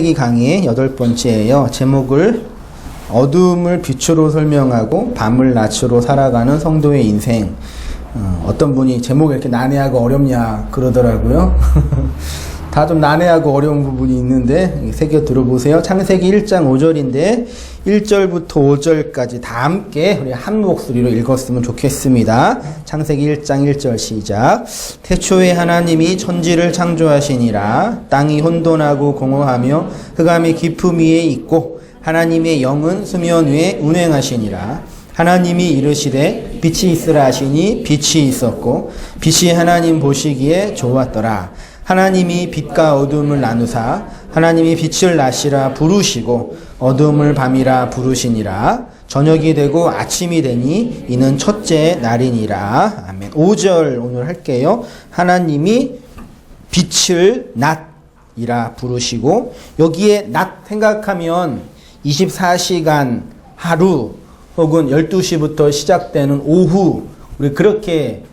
이 강의의 8번째예요. 제목을 어둠을 빛으로 설명하고 밤을 낮으로 살아가는 성도의 인생. 어떤 분이 제목이 이렇게 난해하고 어렵냐 그러더라고요. 다 좀 난해하고 어려운 부분이 있는데 새겨 들어보세요. 창세기 1장 5절인데 1절부터 5절까지 다 함께 우리 한 목소리로 읽었으면 좋겠습니다. 창세기 1장 1절 시작. 태초에 하나님이 천지를 창조하시니라. 땅이 혼돈하고 공허하며 흑암이 깊음 위에 있고 하나님의 영은 수면 위에 운행하시니라. 하나님이 이르시되 빛이 있으라 하시니 빛이 있었고 빛이 하나님 보시기에 좋았더라. 하나님이 빛과 어둠을 나누사 하나님이 빛을 낮이라 부르시고 어둠을 밤이라 부르시니라. 저녁이 되고 아침이 되니 이는 첫째 날이니라. 아멘. 5절 오늘 할게요. 하나님이 빛을 낮이라 부르시고, 여기에 낮 생각하면 24시간 하루 혹은 12시부터 시작되는 오후, 우리 그렇게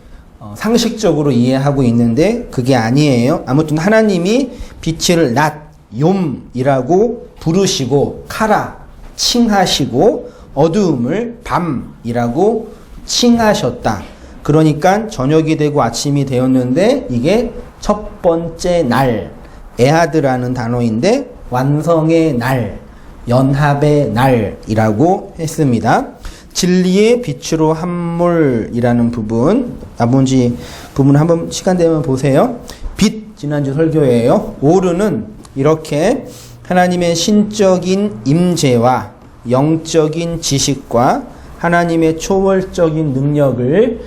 상식적으로 이해하고 있는데 그게 아니에요. 아무튼 하나님이 빛을 낮, 욤이라고 부르시고 카라, 칭하시고 어두움을 밤이라고 칭하셨다. 그러니까 저녁이 되고 아침이 되었는데 이게 첫 번째 날, 에하드라는 단어인데 완성의 날, 연합의 날이라고 했습니다. 진리의 빛으로 함몰이라는 부분, 나머지 부분 한번 시간 되면 보세요. 빛, 지난주 설교예요. 오르는 이렇게 하나님의 신적인 임재와 영적인 지식과 하나님의 초월적인 능력을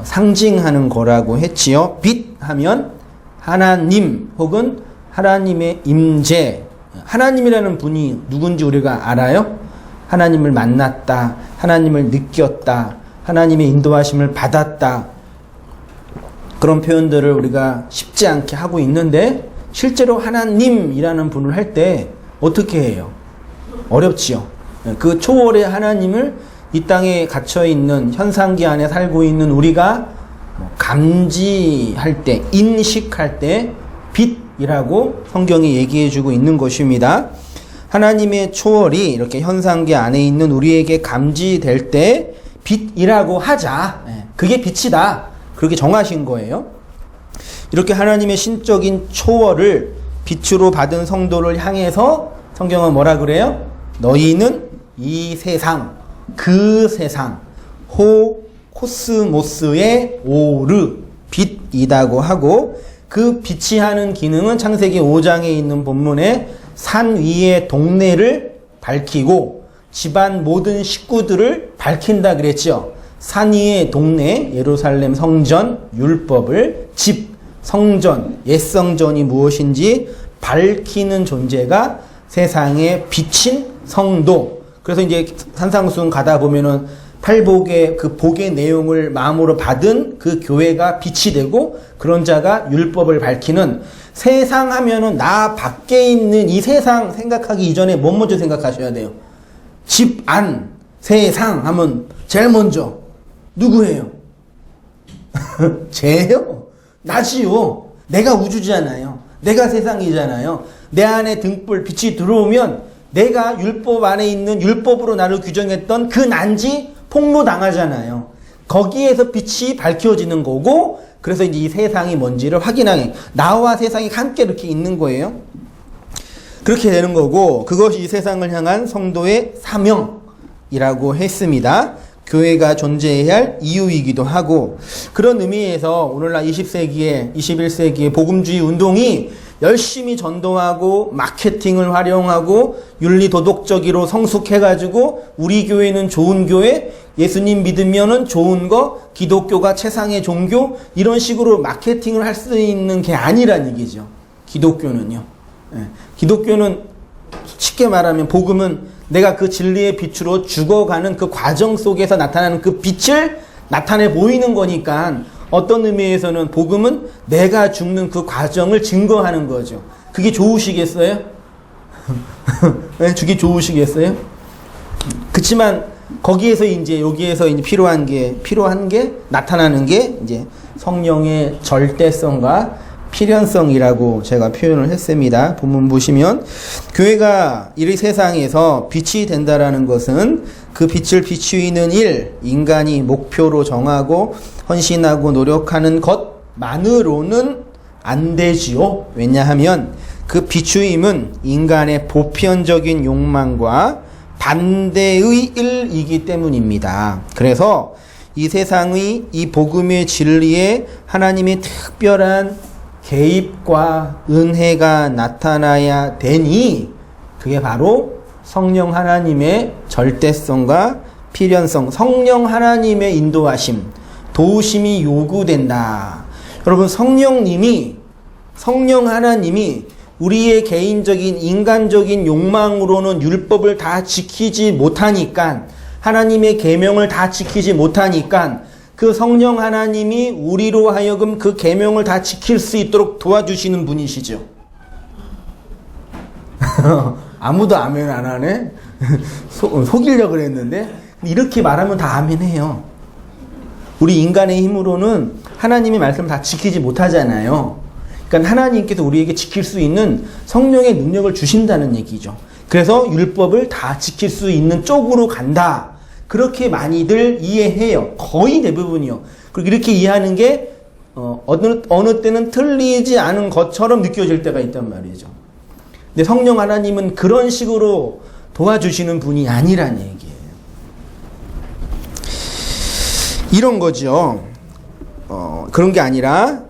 상징하는 거라고 했지요. 빛 하면 하나님 혹은 하나님의 임재, 하나님이라는 분이 누군지 우리가 알아요? 하나님을 만났다, 하나님을 느꼈다, 하나님의 인도하심을 받았다, 그런 표현들을 우리가 쉽지 않게 하고 있는데 실제로 하나님이라는 분을 할 때 어떻게 해요? 어렵지요. 그 초월의 하나님을 이 땅에 갇혀있는 현상기 안에 살고 있는 우리가 감지할 때, 인식할 때 빛이라고 성경이 얘기해주고 있는 것입니다. 하나님의 초월이 이렇게 현상계 안에 있는 우리에게 감지될 때 빛이라고 하자. 그게 빛이다. 그렇게 정하신 거예요. 이렇게 하나님의 신적인 초월을 빛으로 받은 성도를 향해서 성경은 뭐라 그래요? 너희는 이 세상, 그 세상, 코스모스의 오르, 빛이다고 하고, 그 빛이 하는 기능은 창세기 5장에 있는 본문에 산 위의 동네를 밝히고 집안 모든 식구들을 밝힌다 그랬죠. 산 위의 동네, 예루살렘 성전, 율법을, 집, 성전, 옛 성전이 무엇인지 밝히는 존재가 세상에 비친 성도. 그래서 이제 산상수훈 가다 보면은 팔복의 그 복의 내용을 마음으로 받은 그 교회가 빛이 되고, 그런 자가 율법을 밝히는, 세상 하면은 나 밖에 있는 이 세상 생각하기 이전에 뭐 먼저 생각하셔야 돼요? 집 안, 세상 하면 제일 먼저 누구예요? 쟤요? 나지요. 내가 우주잖아요. 내가 세상이잖아요. 내 안에 등불, 빛이 들어오면 내가 율법 안에 있는, 율법으로 나를 규정했던 그 난지 폭로당하잖아요. 거기에서 빛이 밝혀지는 거고, 그래서 이제 이 세상이 뭔지를 확인하게, 나와 세상이 함께 이렇게 있는 거예요. 그렇게 되는 거고, 그것이 이 세상을 향한 성도의 사명이라고 했습니다. 교회가 존재해야 할 이유이기도 하고, 그런 의미에서 오늘날 20세기에, 21세기의 복음주의 운동이 열심히 전도하고 마케팅을 활용하고 윤리도덕적으로 성숙해가지고 우리 교회는 좋은 교회, 예수님 믿으면은 좋은 거, 기독교가 최상의 종교, 이런 식으로 마케팅을 할 수 있는 게 아니란 얘기죠. 기독교는요. 기독교는 쉽게 말하면 복음은 내가 그 진리의 빛으로 죽어가는 그 과정 속에서 나타나는 그 빛을 나타내 보이는 거니까, 어떤 의미에서는 복음은 내가 죽는 그 과정을 증거하는 거죠. 그게 좋으시겠어요? 그게 좋으시겠어요? 그치만 거기에서 이제 여기에서 이제 필요한 게 나타나는 게 이제 성령의 절대성과 필연성이라고 제가 표현을 했습니다. 본문 보시면 교회가 이 세상에서 빛이 된다라는 것은 그 빛을 비추이는 일, 인간이 목표로 정하고 헌신하고 노력하는 것만으로는 안 되지요. 왜냐하면 그 비추임은 인간의 보편적인 욕망과 반대의 일이기 때문입니다. 그래서 이 세상의 이 복음의 진리에 하나님의 특별한 개입과 은혜가 나타나야 되니 그게 바로 성령 하나님의 절대성과 필연성, 성령 하나님의 인도하심, 도우심이 요구된다. 여러분, 성령 하나님이 우리의 개인적인 인간적인 욕망으로는 율법을 다 지키지 못하니까, 하나님의 계명을 다 지키지 못하니까 그 성령 하나님이 우리로 하여금 그 계명을 다 지킬 수 있도록 도와주시는 분이시죠. 아무도 아멘 안 하네? 속이려고 그랬는데 이렇게 말하면 다 아멘해요. 우리 인간의 힘으로는 하나님의 말씀을 다 지키지 못하잖아요. 그러니까 하나님께서 우리에게 지킬 수 있는 성령의 능력을 주신다는 얘기죠. 그래서 율법을 다 지킬 수 있는 쪽으로 간다. 그렇게 많이들 이해해요. 거의 대부분이요. 그리고 이렇게 이해하는 게 어느 때는 틀리지 않은 것처럼 느껴질 때가 있단 말이죠. 근데 성령 하나님은 그런 식으로 도와주시는 분이 아니란 얘기예요. 이런 거죠. 그런 게 아니라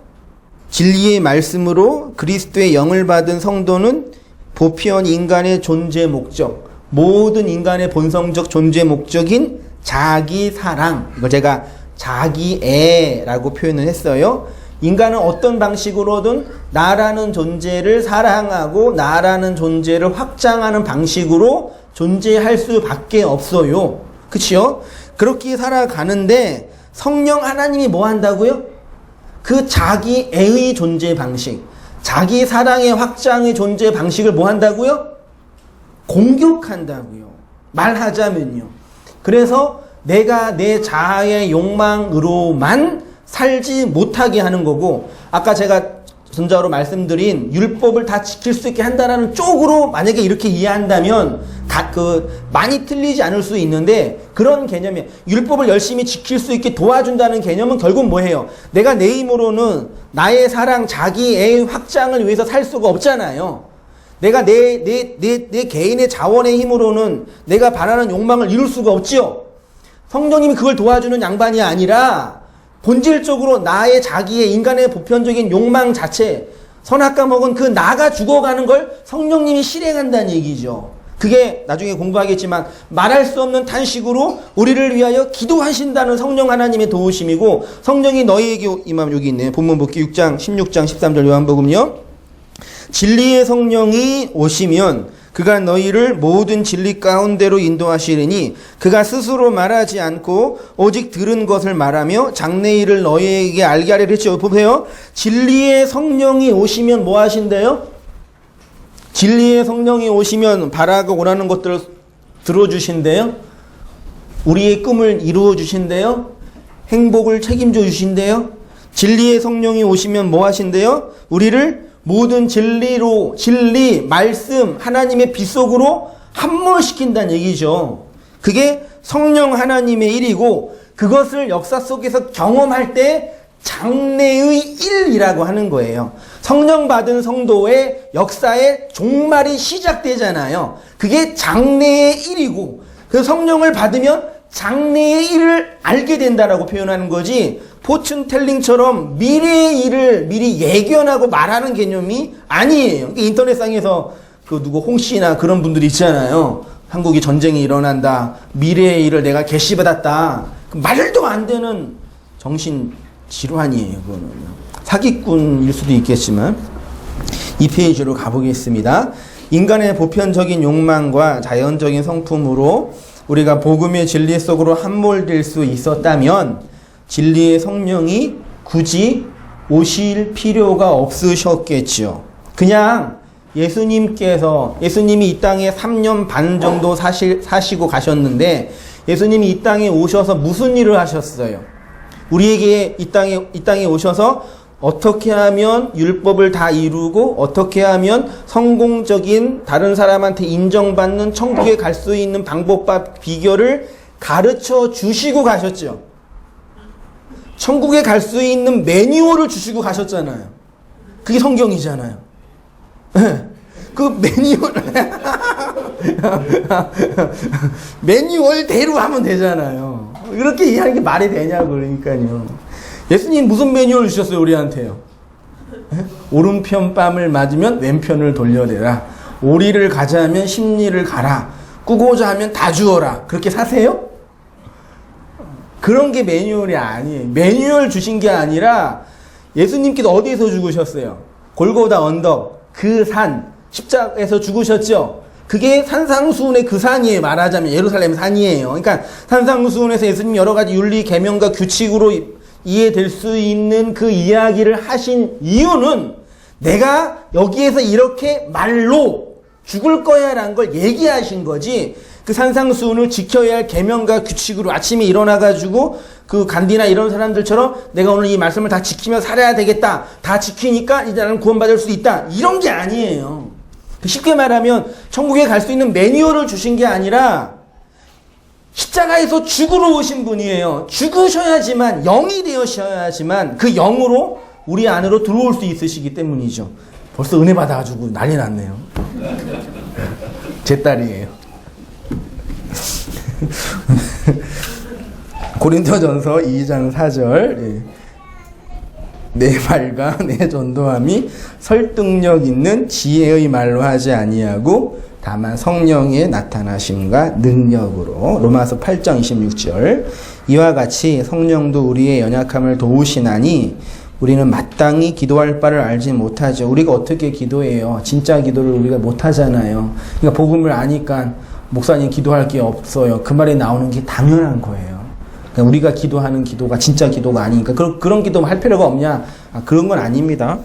진리의 말씀으로 그리스도의 영을 받은 성도는 보편 인간의 존재 목적, 모든 인간의 본성적 존재 목적인 자기 사랑, 이걸 제가 자기애라고 표현을 했어요. 인간은 어떤 방식으로든 나라는 존재를 사랑하고 나라는 존재를 확장하는 방식으로 존재할 수밖에 없어요. 그치요? 그렇게 살아가는데 성령 하나님이 뭐 한다고요? 그 자기애의 존재 방식, 자기 사랑의 확장의 존재 방식을 뭐 한다고요? 공격한다고요. 말하자면요. 그래서 내가 내 자아의 욕망으로만 살지 못하게 하는 거고, 아까 제가 전자로 말씀드린 율법을 다 지킬 수 있게 한다는 쪽으로 만약에 이렇게 이해한다면 많이 틀리지 않을 수 있는데, 그런 개념이 율법을 열심히 지킬 수 있게 도와준다는 개념은 결국 뭐예요? 내가 내 힘으로는 나의 사랑, 자기의 확장을 위해서 살 수가 없잖아요. 내가 내 개인의 자원의 힘으로는 내가 바라는 욕망을 이룰 수가 없지요. 성령님이 그걸 도와주는 양반이 아니라 본질적으로 나의 자기의 인간의 보편적인 욕망 자체, 선악과 먹은 그 나가 죽어가는 걸 성령님이 실행한다는 얘기죠. 그게 나중에 공부하겠지만 말할 수 없는 탄식으로 우리를 위하여 기도하신다는 성령 하나님의 도우심이고, 성령이 너희에게 임하면, 여기 있네요. 본문 복기 6장 16장 13절 요한복음요. 진리의 성령이 오시면 그가 너희를 모든 진리 가운데로 인도하시리니 그가 스스로 말하지 않고 오직 들은 것을 말하며 장래일을 너희에게 알게 하리라 했죠. 보세요. 진리의 성령이 오시면 뭐 하신대요? 진리의 성령이 오시면 바라고 원하는 것들을 들어주신대요. 우리의 꿈을 이루어 주신대요. 행복을 책임져 주신대요. 진리의 성령이 오시면 뭐 하신대요? 우리를 모든 진리로, 진리, 말씀, 하나님의 빛 속으로 함몰시킨다는 얘기죠. 그게 성령 하나님의 일이고, 그것을 역사 속에서 경험할 때 장래의 일이라고 하는 거예요. 성령 받은 성도의 역사의 종말이 시작되잖아요. 그게 장래의 일이고, 그 성령을 받으면 장래의 일을 알게 된다라고 표현하는 거지, 포춘텔링처럼 미래의 일을 미리 예견하고 말하는 개념이 아니에요. 인터넷상에서 누구 홍씨나 그런 분들이 있잖아요. 한국이 전쟁이 일어난다, 미래의 일을 내가 계시받았다. 말도 안 되는 정신 질환이에요. 그거는 사기꾼일 수도 있겠지만. 이 페이지로 가보겠습니다. 인간의 보편적인 욕망과 자연적인 성품으로 우리가 복음의 진리 속으로 함몰될 수 있었다면 진리의 성령이 굳이 오실 필요가 없으셨겠죠. 그냥 예수님이 이 땅에 3년 반 정도 사시고 가셨는데, 예수님이 이 땅에 오셔서 무슨 일을 하셨어요? 우리에게 이 땅에 오셔서 어떻게 하면 율법을 다 이루고 어떻게 하면 성공적인 다른 사람한테 인정받는 천국에 갈 수 있는 방법과 비결을 가르쳐 주시고 가셨죠. 천국에 갈 수 있는 매뉴얼을 주시고 가셨잖아요. 그게 성경이잖아요. 그 매뉴얼 매뉴얼대로 하면 되잖아요. 이렇게 이해하는 게 말이 되냐고. 그러니까요. 예수님 무슨 매뉴얼 주셨어요 우리한테요? 오른편 뺨을 맞으면 왼편을 돌려대라. 오리를 가자면 십리를 가라. 꾸고자 하면 다 주어라. 그렇게 사세요? 그런 게 매뉴얼이 아니에요. 매뉴얼 주신 게 아니라 예수님께서 어디에서 죽으셨어요? 골고다 언덕, 그 산, 십자가에서 죽으셨죠? 그게 산상수훈의 그 산이에요. 말하자면 예루살렘 산이에요. 그러니까 산상수훈에서 예수님 여러 가지 윤리, 계명과 규칙으로 이해될 수 있는 그 이야기를 하신 이유는 내가 여기에서 이렇게 말로 죽을 거야 라는 걸 얘기하신 거지, 그 산상수훈을 지켜야 할 계명과 규칙으로 아침에 일어나가지고 그 간디나 이런 사람들처럼 내가 오늘 이 말씀을 다 지키며 살아야 되겠다, 다 지키니까 이제 나는 구원받을 수 있다, 이런 게 아니에요. 쉽게 말하면 천국에 갈 수 있는 매뉴얼을 주신 게 아니라 십자가에서 죽으러 오신 분이에요. 죽으셔야지만, 영이 되어셔야지만 그 영으로 우리 안으로 들어올 수 있으시기 때문이죠. 벌써 은혜 받아가지고 난리 났네요. 제 딸이에요. 고린도전서 2장 4절. 내 말과 내 전도함이 설득력 있는 지혜의 말로 하지 아니하고 다만 성령의 나타나심과 능력으로. 로마서 8장 26절. 이와 같이 성령도 우리의 연약함을 도우시나니 우리는 마땅히 기도할 바를 알지 못하죠. 우리가 어떻게 기도해요? 진짜 기도를 우리가 못하잖아요. 그러니까 복음을 아니까 목사님 기도할 게 없어요. 그 말이 나오는 게 당연한 거예요. 그러니까 우리가 기도하는 기도가 진짜 기도가 아니니까 그런 기도 할 필요가 없냐? 그런 건 아닙니다.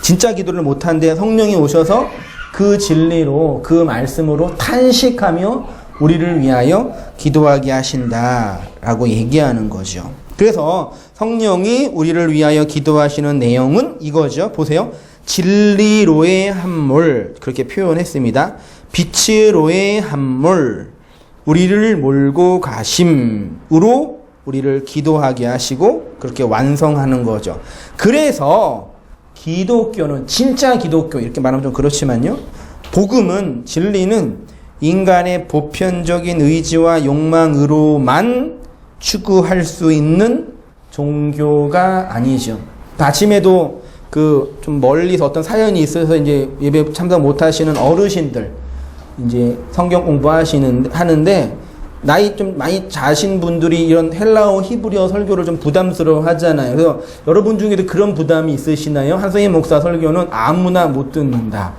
진짜 기도를 못하는데 성령이 오셔서 그 진리로, 그 말씀으로 탄식하며 우리를 위하여 기도하게 하신다라고 얘기하는 거죠. 그래서 성령이 우리를 위하여 기도하시는 내용은 이거죠. 보세요. 진리로의 함몰, 그렇게 표현했습니다. 빛으로의 함몰, 우리를 몰고 가심으로 우리를 기도하게 하시고 그렇게 완성하는 거죠. 그래서 기독교는, 진짜 기독교, 이렇게 말하면 좀 그렇지만요, 복음은, 진리는 인간의 보편적인 의지와 욕망으로만 추구할 수 있는 종교가 아니죠. 아침에도 그 좀 멀리서 어떤 사연이 있어서 이제 예배 참석 못 하시는 어르신들, 이제 성경 하는데 나이 좀 많이 자신 분들이 이런 헬라어 히브리어 설교를 좀 부담스러워 하잖아요. 그래서 여러분 중에도 그런 부담이 있으시나요? 한성희 목사 설교는 아무나 못 듣는다.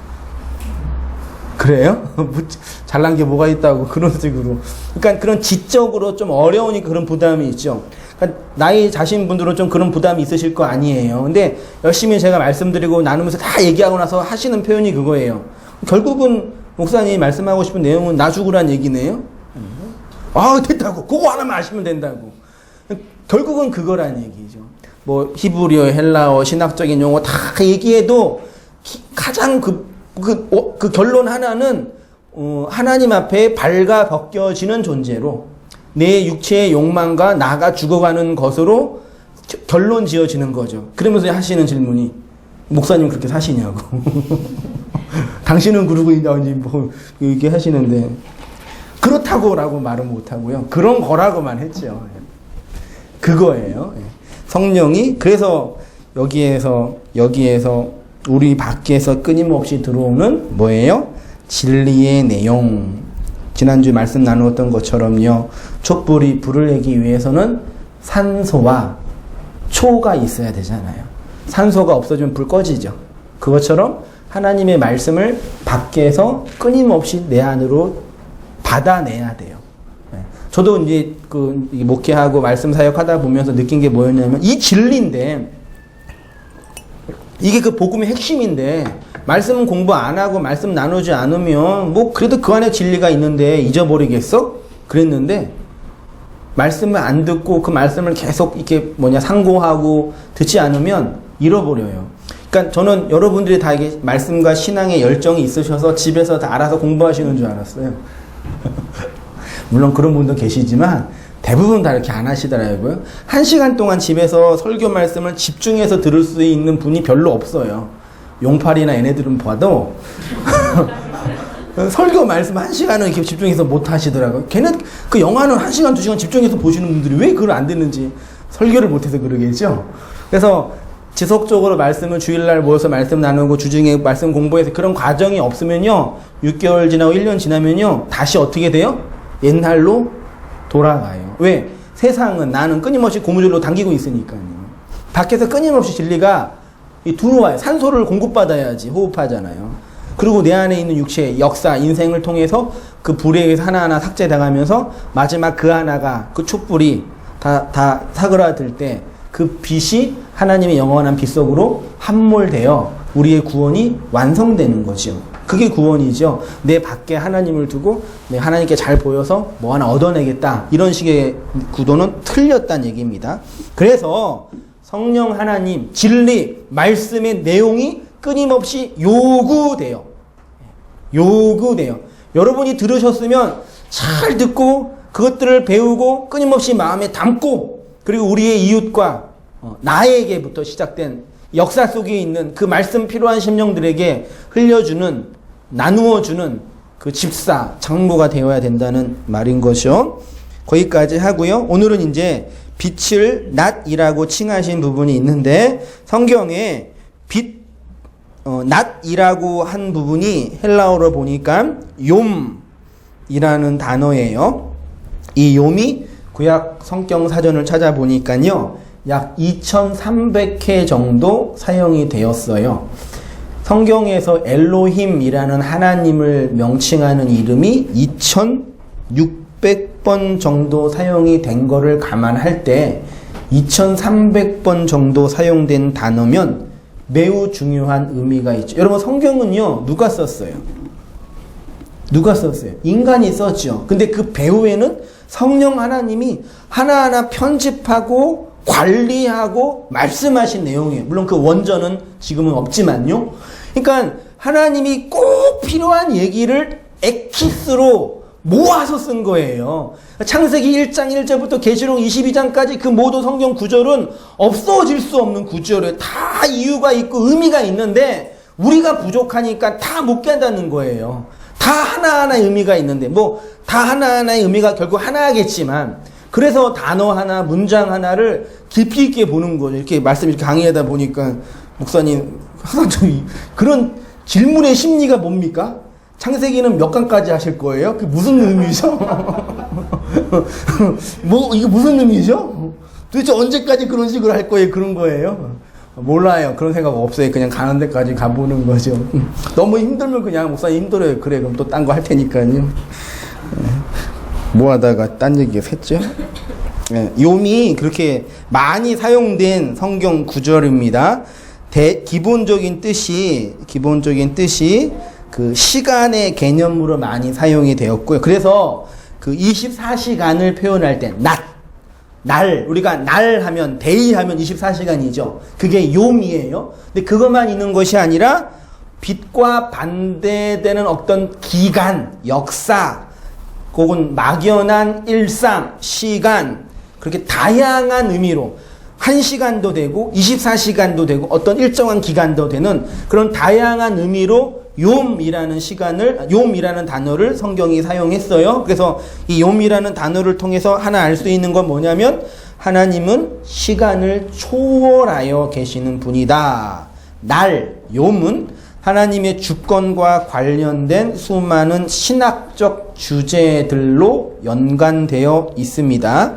그래요? 잘난 게 뭐가 있다고 그런 식으로. 그러니까 그런 지적으로 좀 어려우니까 그런 부담이 있죠. 그러니까 나이 자신 분들은 좀 그런 부담이 있으실 거 아니에요. 근데 열심히 제가 말씀드리고 나누면서 다 얘기하고 나서 하시는 표현이 그거예요. 결국은 목사님이 말씀하고 싶은 내용은 나 죽으란 얘기네요. 됐다고. 그거 하나만 아시면 된다고. 결국은 그거란 얘기죠. 뭐 히브리어, 헬라어, 신학적인 용어 다 얘기해도 가장 그 결론 하나는 하나님 앞에 발가 벗겨지는 존재로 내 육체의 욕망과 나가 죽어가는 것으로 결론 지어지는 거죠. 그러면서 하시는 질문이, 목사님 그렇게 사시냐고. 당신은 그러고 있다든지 뭐 이렇게 하시는데, 그렇다고라고 말은 못하고요. 그런 거라고만 했죠. 그거예요. 성령이, 그래서 여기에서 우리 밖에서 끊임없이 들어오는 뭐예요? 진리의 내용. 지난주에 말씀 나누었던 것처럼요, 촛불이 불을 내기 위해서는 산소와 초가 있어야 되잖아요. 산소가 없어지면 불 꺼지죠. 그것처럼 하나님의 말씀을 밖에서 끊임없이 내 안으로 받아내야 돼요. 저도 이제 목회하고 말씀 사역하다 보면서 느낀 게 뭐였냐면, 이 진리인데, 이게 그 복음의 핵심인데, 말씀 공부 안 하고 말씀 나누지 않으면 뭐 그래도 그 안에 진리가 있는데 잊어버리겠어? 그랬는데, 말씀을 안 듣고 그 말씀을 계속 이렇게 상고하고 듣지 않으면 잃어버려요. 그러니까 저는 여러분들이 다 이게 말씀과 신앙의 열정이 있으셔서 집에서 다 알아서 공부하시는 줄 알았어요. 물론 그런 분도 계시지만 대부분 다 이렇게 안 하시더라고요. 1시간 동안 집에서 설교 말씀을 집중해서 들을 수 있는 분이 별로 없어요. 용팔이나 얘네들은 봐도 설교 말씀 1시간은 이렇게 집중해서 못 하시더라고요. 걔는 그 영화는 1시간, 2시간 집중해서 보시는 분들이 왜 그걸 안 듣는지 설교를 못해서 그러겠죠. 그래서 지속적으로 말씀을 주일날 모여서 말씀 나누고 주중에 말씀 공부해서 그런 과정이 없으면요, 6개월 지나고 1년 지나면요, 다시 어떻게 돼요? 옛날로 돌아가요. 왜? 세상은 나는 끊임없이 고무줄로 당기고 있으니까요. 밖에서 끊임없이 진리가 들어와요. 산소를 공급받아야지 호흡하잖아요. 그리고 내 안에 있는 육체의 역사, 인생을 통해서 그 불에 의해서 하나하나 삭제당하면서 마지막 그 하나가, 그 촛불이 다 사그라들 때 그 빛이 하나님의 영원한 빛 속으로 함몰되어 우리의 구원이 완성되는 거죠. 그게 구원이죠. 내 밖에 하나님을 두고 내 하나님께 잘 보여서 뭐 하나 얻어내겠다, 이런 식의 구도는 틀렸다는 얘기입니다. 그래서 성령 하나님, 진리, 말씀의 내용이 끊임없이 요구돼요. 여러분이 들으셨으면 잘 듣고 그것들을 배우고 끊임없이 마음에 담고, 그리고 우리의 이웃과 나에게부터 시작된 역사 속에 있는 그 말씀 필요한 심령들에게 흘려주는, 나누어주는 그 집사, 장모가 되어야 된다는 말인 것이요. 거기까지 하고요. 오늘은 이제 빛을 낫이라고 칭하신 부분이 있는데, 성경에 낫이라고 한 부분이 헬라어로 보니까 욤이라는 단어예요. 이 욤이 구약 성경 사전을 찾아보니까요, 약 2300회 정도 사용이 되었어요. 성경에서 엘로힘이라는 하나님을 명칭하는 이름이 2600번 정도 사용이 된 거를 감안할 때 2300번 정도 사용된 단어면 매우 중요한 의미가 있죠. 여러분, 성경은요, 누가 썼어요? 인간이 썼죠. 근데 그 배후에는 성령 하나님이 하나하나 편집하고 관리하고 말씀하신 내용이에요. 물론 그 원전은 지금은 없지만요. 그러니까 하나님이 꼭 필요한 얘기를 엑기스로 모아서 쓴 거예요. 창세기 1장 1절부터 계시록 22장까지 그 모든 성경 구절은 없어질 수 없는 구절이에요. 다 이유가 있고 의미가 있는데 우리가 부족하니까 다 못 깨닫는 거예요. 다 하나하나 의미가 있는데, 다 하나하나의 의미가 결국 하나겠지만, 그래서 단어 하나, 문장 하나를 깊이 있게 보는 거죠. 이렇게 말씀 이렇게 강의하다 보니까, 목사님, 항상 좀 그런 질문의 심리가 뭡니까? 창세기는 몇 강까지 하실 거예요? 그게 무슨 의미죠? 이게 무슨 의미죠? 도대체 언제까지 그런 식으로 할 거예요? 그런 거예요? 몰라요. 그런 생각 없어요. 그냥 가는 데까지 가보는 거죠. 너무 힘들면 그냥, 목사님 힘들어요. 그래, 그럼 또 딴 거 할 테니까요. 뭐 하다가 딴 얘기가 샜죠? 욤이 그렇게 많이 사용된 성경 구절입니다. 기본적인 뜻이 그 시간의 개념으로 많이 사용이 되었고요. 그래서 그 24시간을 표현할 때, 우리가 날 하면, 데이 하면 24시간이죠. 그게 욤이에요. 근데 그것만 있는 것이 아니라 빛과 반대되는 어떤 기간, 역사, 혹은 막연한 일상, 시간, 그렇게 다양한 의미로 1시간도 되고 24시간도 되고 어떤 일정한 기간도 되는 그런 다양한 의미로 욤이라는 단어를 성경이 사용했어요. 그래서 이 욤이라는 단어를 통해서 하나 알 수 있는 건 뭐냐면, 하나님은 시간을 초월하여 계시는 분이다. 욤은 하나님의 주권과 관련된 수많은 신학적 주제들로 연관되어 있습니다.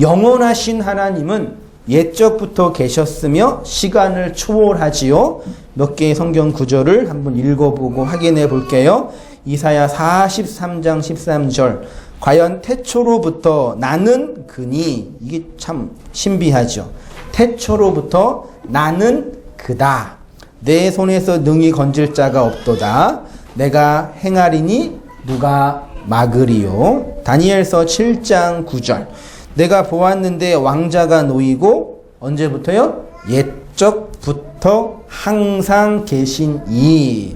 영원하신 하나님은 옛적부터 계셨으며 시간을 초월하지요. 몇 개의 성경 구절을 한번 읽어보고 확인해 볼게요. 이사야 43장 13절. 과연 태초로부터 나는 그니, 이게 참 신비하죠. 태초로부터 나는 그다. 내 손에서 능히 건질 자가 없도다. 내가 행하리니 누가 막으리요. 다니엘서 7장 9절. 내가 보았는데 왕자가 놓이고, 언제부터요? 목적부터 항상 계신 이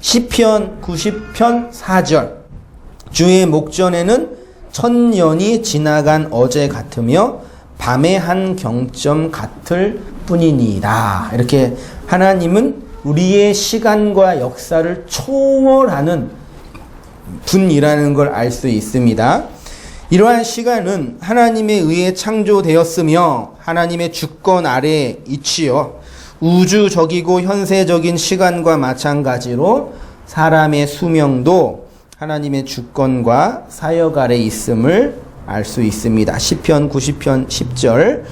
시편 90편 4절 주의 목전에는 천년이 지나간 어제 같으며 밤의 한 경점 같을 뿐이니이다. 이렇게 하나님은 우리의 시간과 역사를 초월하는 분이라는 걸 알 수 있습니다. 이러한 시간은 하나님에 의해 창조되었으며 하나님의 주권 아래에 있지요. 우주적이고 현세적인 시간과 마찬가지로 사람의 수명도 하나님의 주권과 사역 아래 있음을 알 수 있습니다. 시편 90편 10절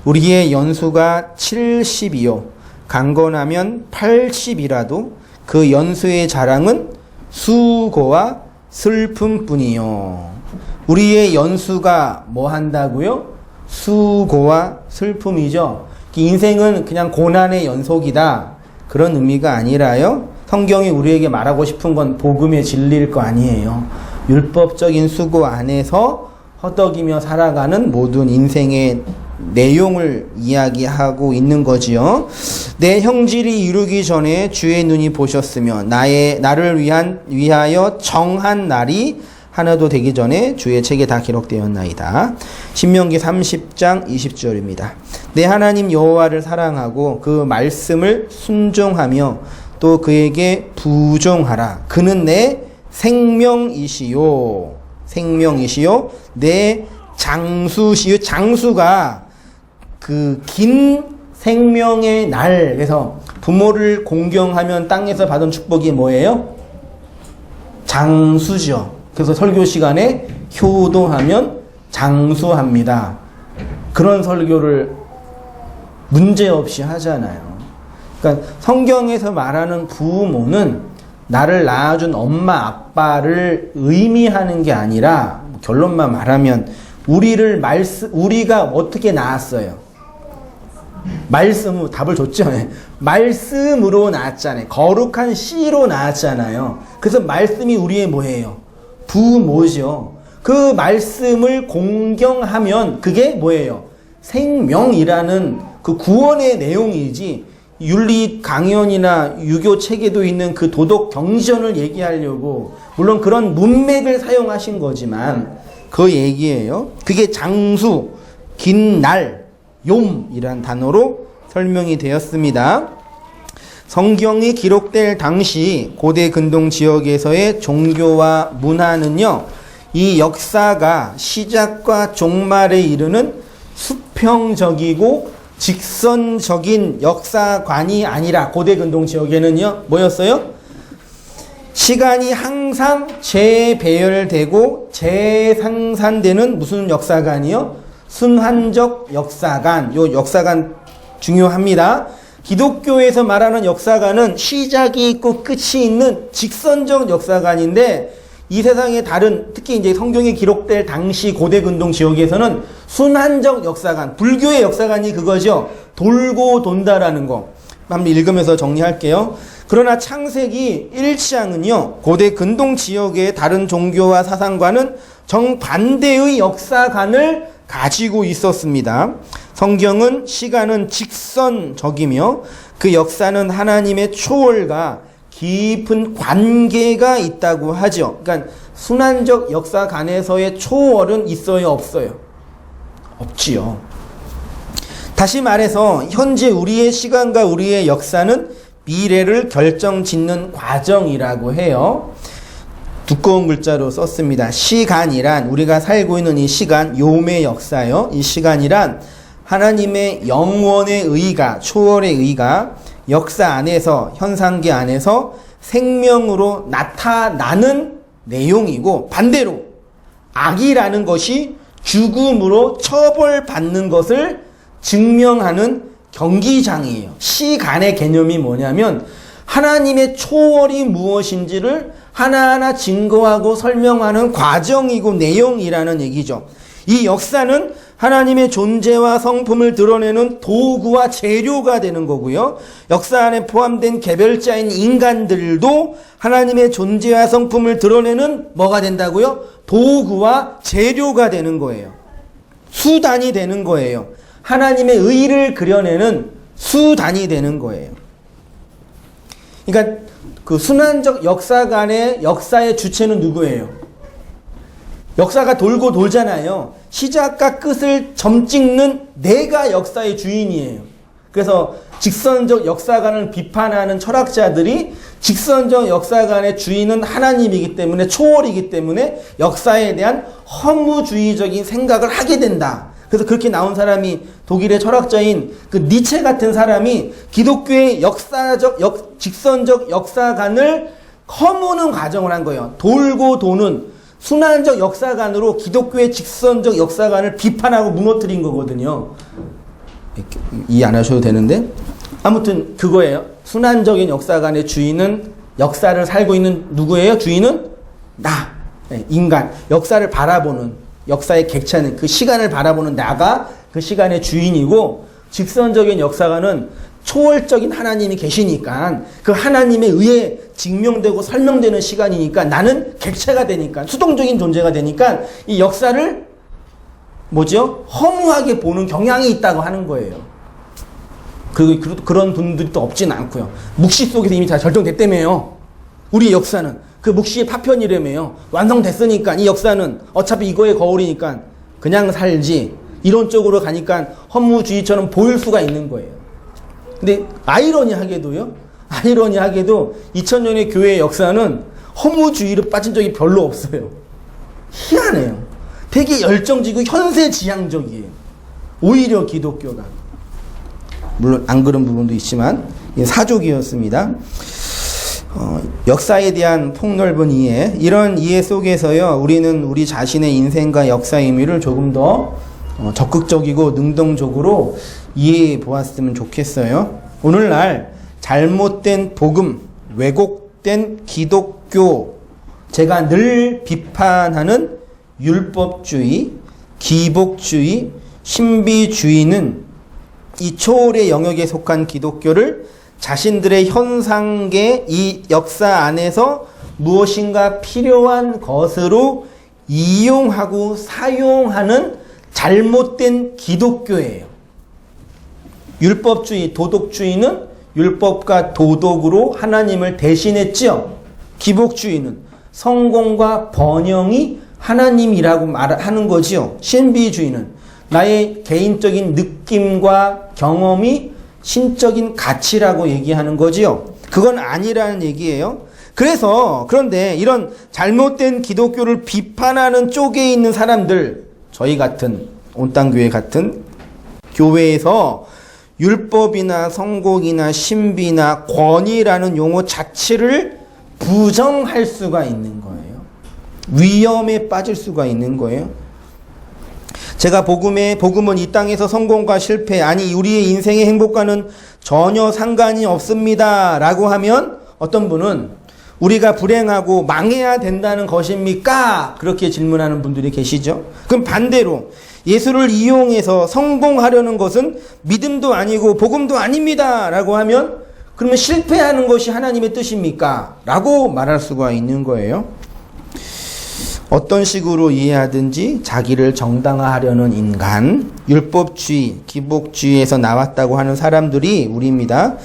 우리의 연수가 70이요 강건하면 80이라도 그 연수의 자랑은 수고와 슬픔뿐이요. 우리의 연수가 뭐 한다고요? 수고와 슬픔이죠. 인생은 그냥 고난의 연속이다. 그런 의미가 아니라요. 성경이 우리에게 말하고 싶은 건 복음의 진리일 거 아니에요. 율법적인 수고 안에서 허덕이며 살아가는 모든 인생의 내용을 이야기하고 있는 거지요. 내 형질이 이루기 전에 주의 눈이 보셨으며 나를 위하여 정한 날이 하나도 되기 전에 주의 책에 다 기록되었나이다. 신명기 30장 20절입니다. 내 하나님 여호와를 사랑하고 그 말씀을 순종하며 또 그에게 부종하라. 그는 내 생명이시요 내 장수시요. 장수가 그 긴 생명의 날. 그래서 부모를 공경하면 땅에서 받은 축복이 뭐예요? 장수죠. 그래서 설교 시간에 효도하면 장수합니다. 그런 설교를 문제없이 하잖아요. 그러니까 성경에서 말하는 부모는 나를 낳아준 엄마 아빠를 의미하는 게 아니라 결론만 말하면 우리가 어떻게 낳았어요? 말씀으로 답을 줬죠. 말씀으로 낳았잖아요. 거룩한 씨로 낳았잖아요. 그래서 말씀이 우리의 뭐예요? 부모죠. 그 말씀을 공경하면 그게 뭐예요? 생명이라는 그 구원의 내용이지 윤리 강연이나 유교 책에도 있는 그 도덕 경전을 얘기하려고 물론 그런 문맥을 사용하신 거지만 그 얘기예요. 그게 장수, 긴 날, 욤이란 단어로 설명이 되었습니다. 성경이 기록될 당시 고대 근동 지역에서의 종교와 문화는요, 이 역사가 시작과 종말에 이르는 수평적이고 직선적인 역사관이 아니라 고대 근동 지역에는요, 뭐였어요? 시간이 항상 재배열되고 재상산되는 무슨 역사관이요? 순환적 역사관. 요 역사관 중요합니다. 기독교에서 말하는 역사관은 시작이 있고 끝이 있는 직선적 역사관인데 이 세상의 다른 특히 이제 성경이 기록될 당시 고대 근동 지역에서는 순환적 역사관, 불교의 역사관이 그거죠. 돌고 돈다라는 거. 한번 읽으면서 정리할게요. 그러나 창세기 1장은요. 고대 근동 지역의 다른 종교와 사상과는 정반대의 역사관을 가지고 있었습니다. 성경은 시간은 직선적이며 그 역사는 하나님의 초월과 깊은 관계가 있다고 하죠. 그러니까 순환적 역사관에서의 초월은 있어요, 없어요? 없지요. 다시 말해서 현재 우리의 시간과 우리의 역사는 미래를 결정짓는 과정이라고 해요. 두꺼운 글자로 썼습니다. 시간이란 우리가 살고 있는 이 시간, 욤의 역사요. 이 시간이란 하나님의 영원의 의가, 초월의 의가 역사 안에서, 현상계 안에서 생명으로 나타나는 내용이고 반대로 악이라는 것이 죽음으로 처벌받는 것을 증명하는 경기장이에요. 시간의 개념이 뭐냐면 하나님의 초월이 무엇인지를 하나하나 증거하고 설명하는 과정이고 내용이라는 얘기죠. 이 역사는 하나님의 존재와 성품을 드러내는 도구와 재료가 되는 거고요. 역사 안에 포함된 개별자인 인간들도 하나님의 존재와 성품을 드러내는 뭐가 된다고요? 도구와 재료가 되는 거예요. 수단이 되는 거예요. 하나님의 의를 그려내는 수단이 되는 거예요. 그러니까 그 순환적 역사관의 역사의 주체는 누구예요? 역사가 돌고 돌잖아요. 시작과 끝을 점 찍는 내가 역사의 주인이에요. 그래서 직선적 역사관을 비판하는 철학자들이 직선적 역사관의 주인은 하나님이기 때문에, 초월이기 때문에 역사에 대한 허무주의적인 생각을 하게 된다. 그래서 그렇게 나온 사람이 독일의 철학자인 그 니체 같은 사람이 기독교의 직선적 역사관을 허무는 과정을 한 거예요. 돌고 도는 순환적 역사관으로 기독교의 직선적 역사관을 비판하고 무너뜨린 거거든요. 이해 안 하셔도 되는데 아무튼 그거예요. 순환적인 역사관의 주인은 역사를 살고 있는 누구예요? 주인은 나, 인간. 역사를 바라보는, 역사의 객차는 그 시간을 바라보는 나가 그 시간의 주인이고, 직선적인 역사관은 초월적인 하나님이 계시니까 그 하나님에 의해 증명되고 설명되는 시간이니까 나는 객체가 되니까, 수동적인 존재가 되니까 이 역사를 뭐죠? 허무하게 보는 경향이 있다고 하는 거예요. 그리고 그런 분들이 또 없지는 않고요. 묵시 속에서 이미 다 결정됐다며요. 우리 역사는 그 묵시의 파편이라며요. 완성됐으니까 이 역사는 어차피 이거의 거울이니까 그냥 살지, 이런 쪽으로 가니까 허무주의처럼 보일 수가 있는 거예요. 근데 아이러니하게도 2000년의 교회의 역사는 허무주의로 빠진 적이 별로 없어요. 희한해요. 되게 열정적이고 현세지향적이에요. 오히려 기독교가. 물론 안 그런 부분도 있지만 사족이었습니다. 역사에 대한 폭넓은 이해, 이런 이해 속에서요, 우리는 우리 자신의 인생과 역사의 의미를 조금 더 적극적이고 능동적으로 이해해 보았으면 좋겠어요. 오늘날 잘못된 복음, 왜곡된 기독교, 제가 늘 비판하는 율법주의, 기복주의, 신비주의는 이 초월의 영역에 속한 기독교를 자신들의 현상계, 이 역사 안에서 무엇인가 필요한 것으로 이용하고 사용하는 잘못된 기독교예요. 율법주의, 도덕주의는 율법과 도덕으로 하나님을 대신했죠. 기복주의는 성공과 번영이 하나님이라고 말하는 거지요. 신비주의는 나의 개인적인 느낌과 경험이 신적인 가치라고 얘기하는 거지요. 그건 아니라는 얘기예요. 그런데 이런 잘못된 기독교를 비판하는 쪽에 있는 사람들, 저희 같은 온땅교회 같은 교회에서 율법이나 성공이나 신비나 권위라는 용어 자체를 부정할 수가 있는 거예요. 위험에 빠질 수가 있는 거예요. 제가 복음은 이 땅에서 성공과 실패, 아니 우리의 인생의 행복과는 전혀 상관이 없습니다 라고 하면 어떤 분은 우리가 불행하고 망해야 된다는 것입니까? 그렇게 질문하는 분들이 계시죠. 그럼 반대로 예수를 이용해서 성공하려는 것은 믿음도 아니고 복음도 아닙니다 라고 하면 그러면 실패하는 것이 하나님의 뜻입니까? 라고 말할 수가 있는 거예요. 어떤 식으로 이해하든지 자기를 정당화하려는 인간, 율법주의, 기복주의에서 나왔다고 하는 사람들이 우리입니다.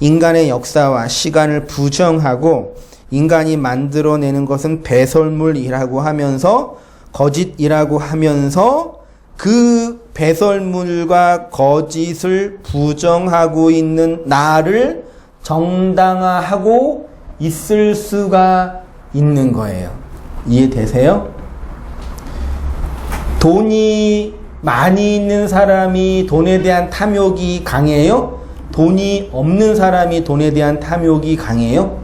인간의 역사와 시간을 부정하고 인간이 만들어내는 것은 배설물이라고 하면서, 거짓이라고 하면서 그 배설물과 거짓을 부정하고 있는 나를 정당화하고 있을 수가 있는 거예요. 이해되세요? 돈이 많이 있는 사람이 돈에 대한 탐욕이 강해요? 돈이 없는 사람이 돈에 대한 탐욕이 강해요?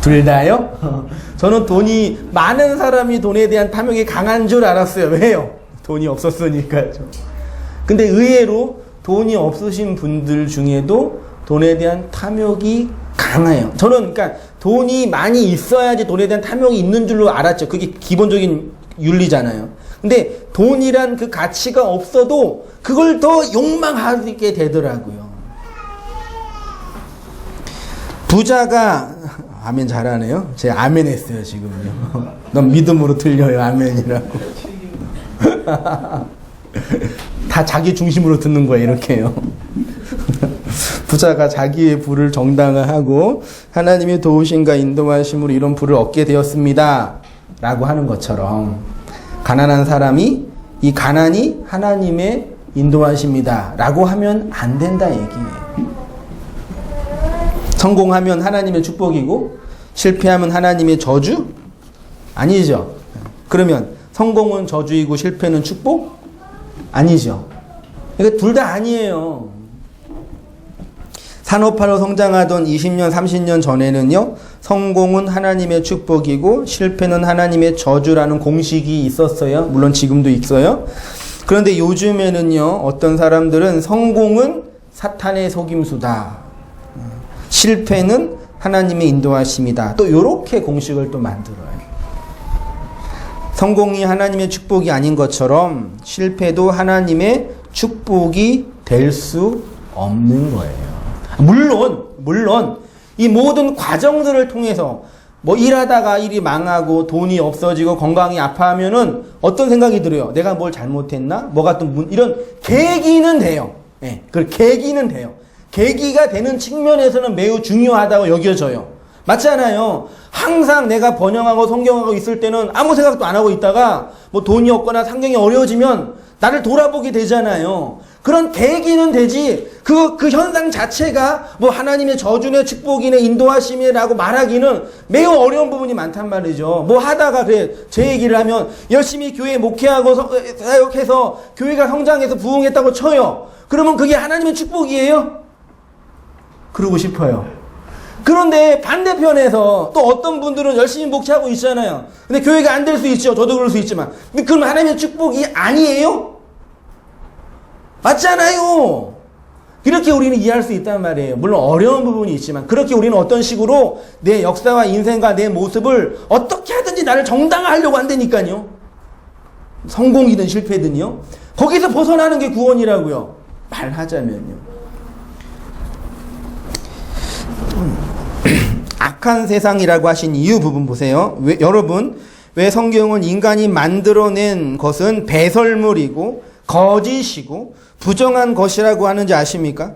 둘 다요? 저는 돈이 많은 사람이 돈에 대한 탐욕이 강한 줄 알았어요. 왜요? 돈이 없었으니까요. 근데 의외로 돈이 없으신 분들 중에도 돈에 대한 탐욕이 강해요. 저는 그러니까 돈이 많이 있어야지 돈에 대한 탐욕이 있는 줄로 알았죠. 그게 기본적인 윤리잖아요. 근데 돈이란 그 가치가 없어도 그걸 더 욕망하게 되더라고요. 부자가 아멘 잘하네요. 제가 아멘 했어요 지금요. 넌 믿음으로 틀려요 아멘이라고. 다 자기 중심으로 듣는 거예요 이렇게요. 부자가 자기의 부를 정당화하고 하나님의 도우심과 인도하심으로 이런 부를 얻게 되었습니다 라고 하는 것처럼 가난한 사람이 이 가난이 하나님의 인도하심이다 라고 하면 안 된다 얘기예요. 성공하면 하나님의 축복이고 실패하면 하나님의 저주? 아니죠. 그러면 성공은 저주이고 실패는 축복? 아니죠. 그러니까 둘 다 아니에요. 산업화로 성장하던 20년, 30년 전에는요, 성공은 하나님의 축복이고 실패는 하나님의 저주라는 공식이 있었어요. 물론 지금도 있어요. 그런데 요즘에는요, 어떤 사람들은 성공은 사탄의 속임수다. 실패는 하나님의 인도하심이다. 또 이렇게 공식을 또 만들어요. 성공이 하나님의 축복이 아닌 것처럼 실패도 하나님의 축복이 될 수 없는 거예요. 물론 이 모든 과정들을 통해서 뭐 일하다가 일이 망하고 돈이 없어지고 건강이 아파하면은 어떤 생각이 들어요? 내가 뭘 잘못했나? 뭐가 또 이런 계기는 돼요. 예, 그 계기는 돼요. 계기가 되는 측면에서는 매우 중요하다고 여겨져요. 맞잖아요. 항상 내가 번영하고 성경하고 있을 때는 아무 생각도 안 하고 있다가 뭐 돈이 없거나 상경이 어려워지면 나를 돌아보게 되잖아요. 그런 계기는 되지 그 현상 자체가 뭐 하나님의 저주네 축복이네 인도하심이라고 말하기는 매우 어려운 부분이 많단 말이죠. 뭐 하다가 그래 제 얘기를 하면 열심히 교회 목회하고 사역해서 교회가 성장해서 부흥했다고 쳐요. 그러면 그게 하나님의 축복이에요? 그러고 싶어요. 그런데 반대편에서 또 어떤 분들은 열심히 목회하고 있잖아요. 근데 교회가 안 될 수 있죠. 저도 그럴 수 있지만. 근데 그럼 하나님의 축복이 아니에요? 맞잖아요. 이렇게 우리는 이해할 수 있단 말이에요. 물론 어려운 부분이 있지만 그렇게 우리는 어떤 식으로 내 역사와 인생과 내 모습을 어떻게 하든지 나를 정당화하려고 한다니까요. 성공이든 실패든요. 거기서 벗어나는 게 구원이라고요. 말하자면요. 악한 세상이라고 하신 이유 부분 보세요. 여러분, 왜 성경은 인간이 만들어낸 것은 배설물이고 거짓이고 부정한 것이라고 하는지 아십니까?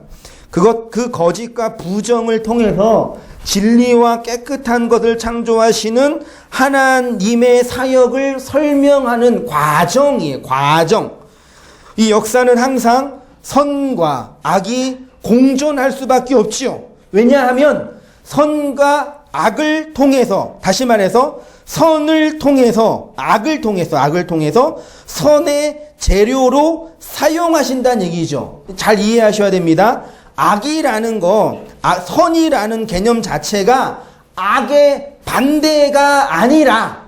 그 거짓과 부정을 통해서 진리와 깨끗한 것을 창조하시는 하나님의 사역을 설명하는 과정이에요. 과정. 이 역사는 항상 선과 악이 공존할 수밖에 없지요. 왜냐하면 선과 악을 통해서, 다시 말해서 선을 통해서 악을 통해서 선의 재료로 사용하신다는 얘기죠. 잘 이해하셔야 됩니다. 악이라는 거, 선이라는 개념 자체가 악의 반대가 아니라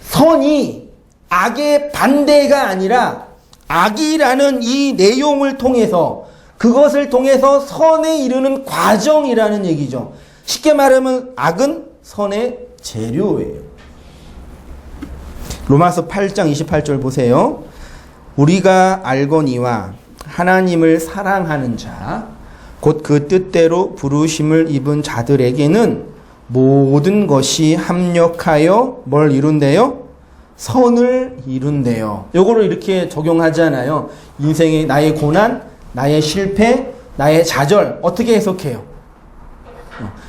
선이 악의 반대가 아니라 악이라는 이 내용을 통해서 그것을 통해서 선에 이르는 과정이라는 얘기죠. 쉽게 말하면 악은 선의 재료예요. 로마서 8장 28절 보세요. 우리가 알거니와 하나님을 사랑하는 자, 곧 그 뜻대로 부르심을 입은 자들에게는 모든 것이 합력하여 뭘 이룬대요? 선을 이룬대요. 요거를 이렇게 적용하잖아요. 인생의 나의 고난, 나의 실패, 나의 좌절 어떻게 해석해요?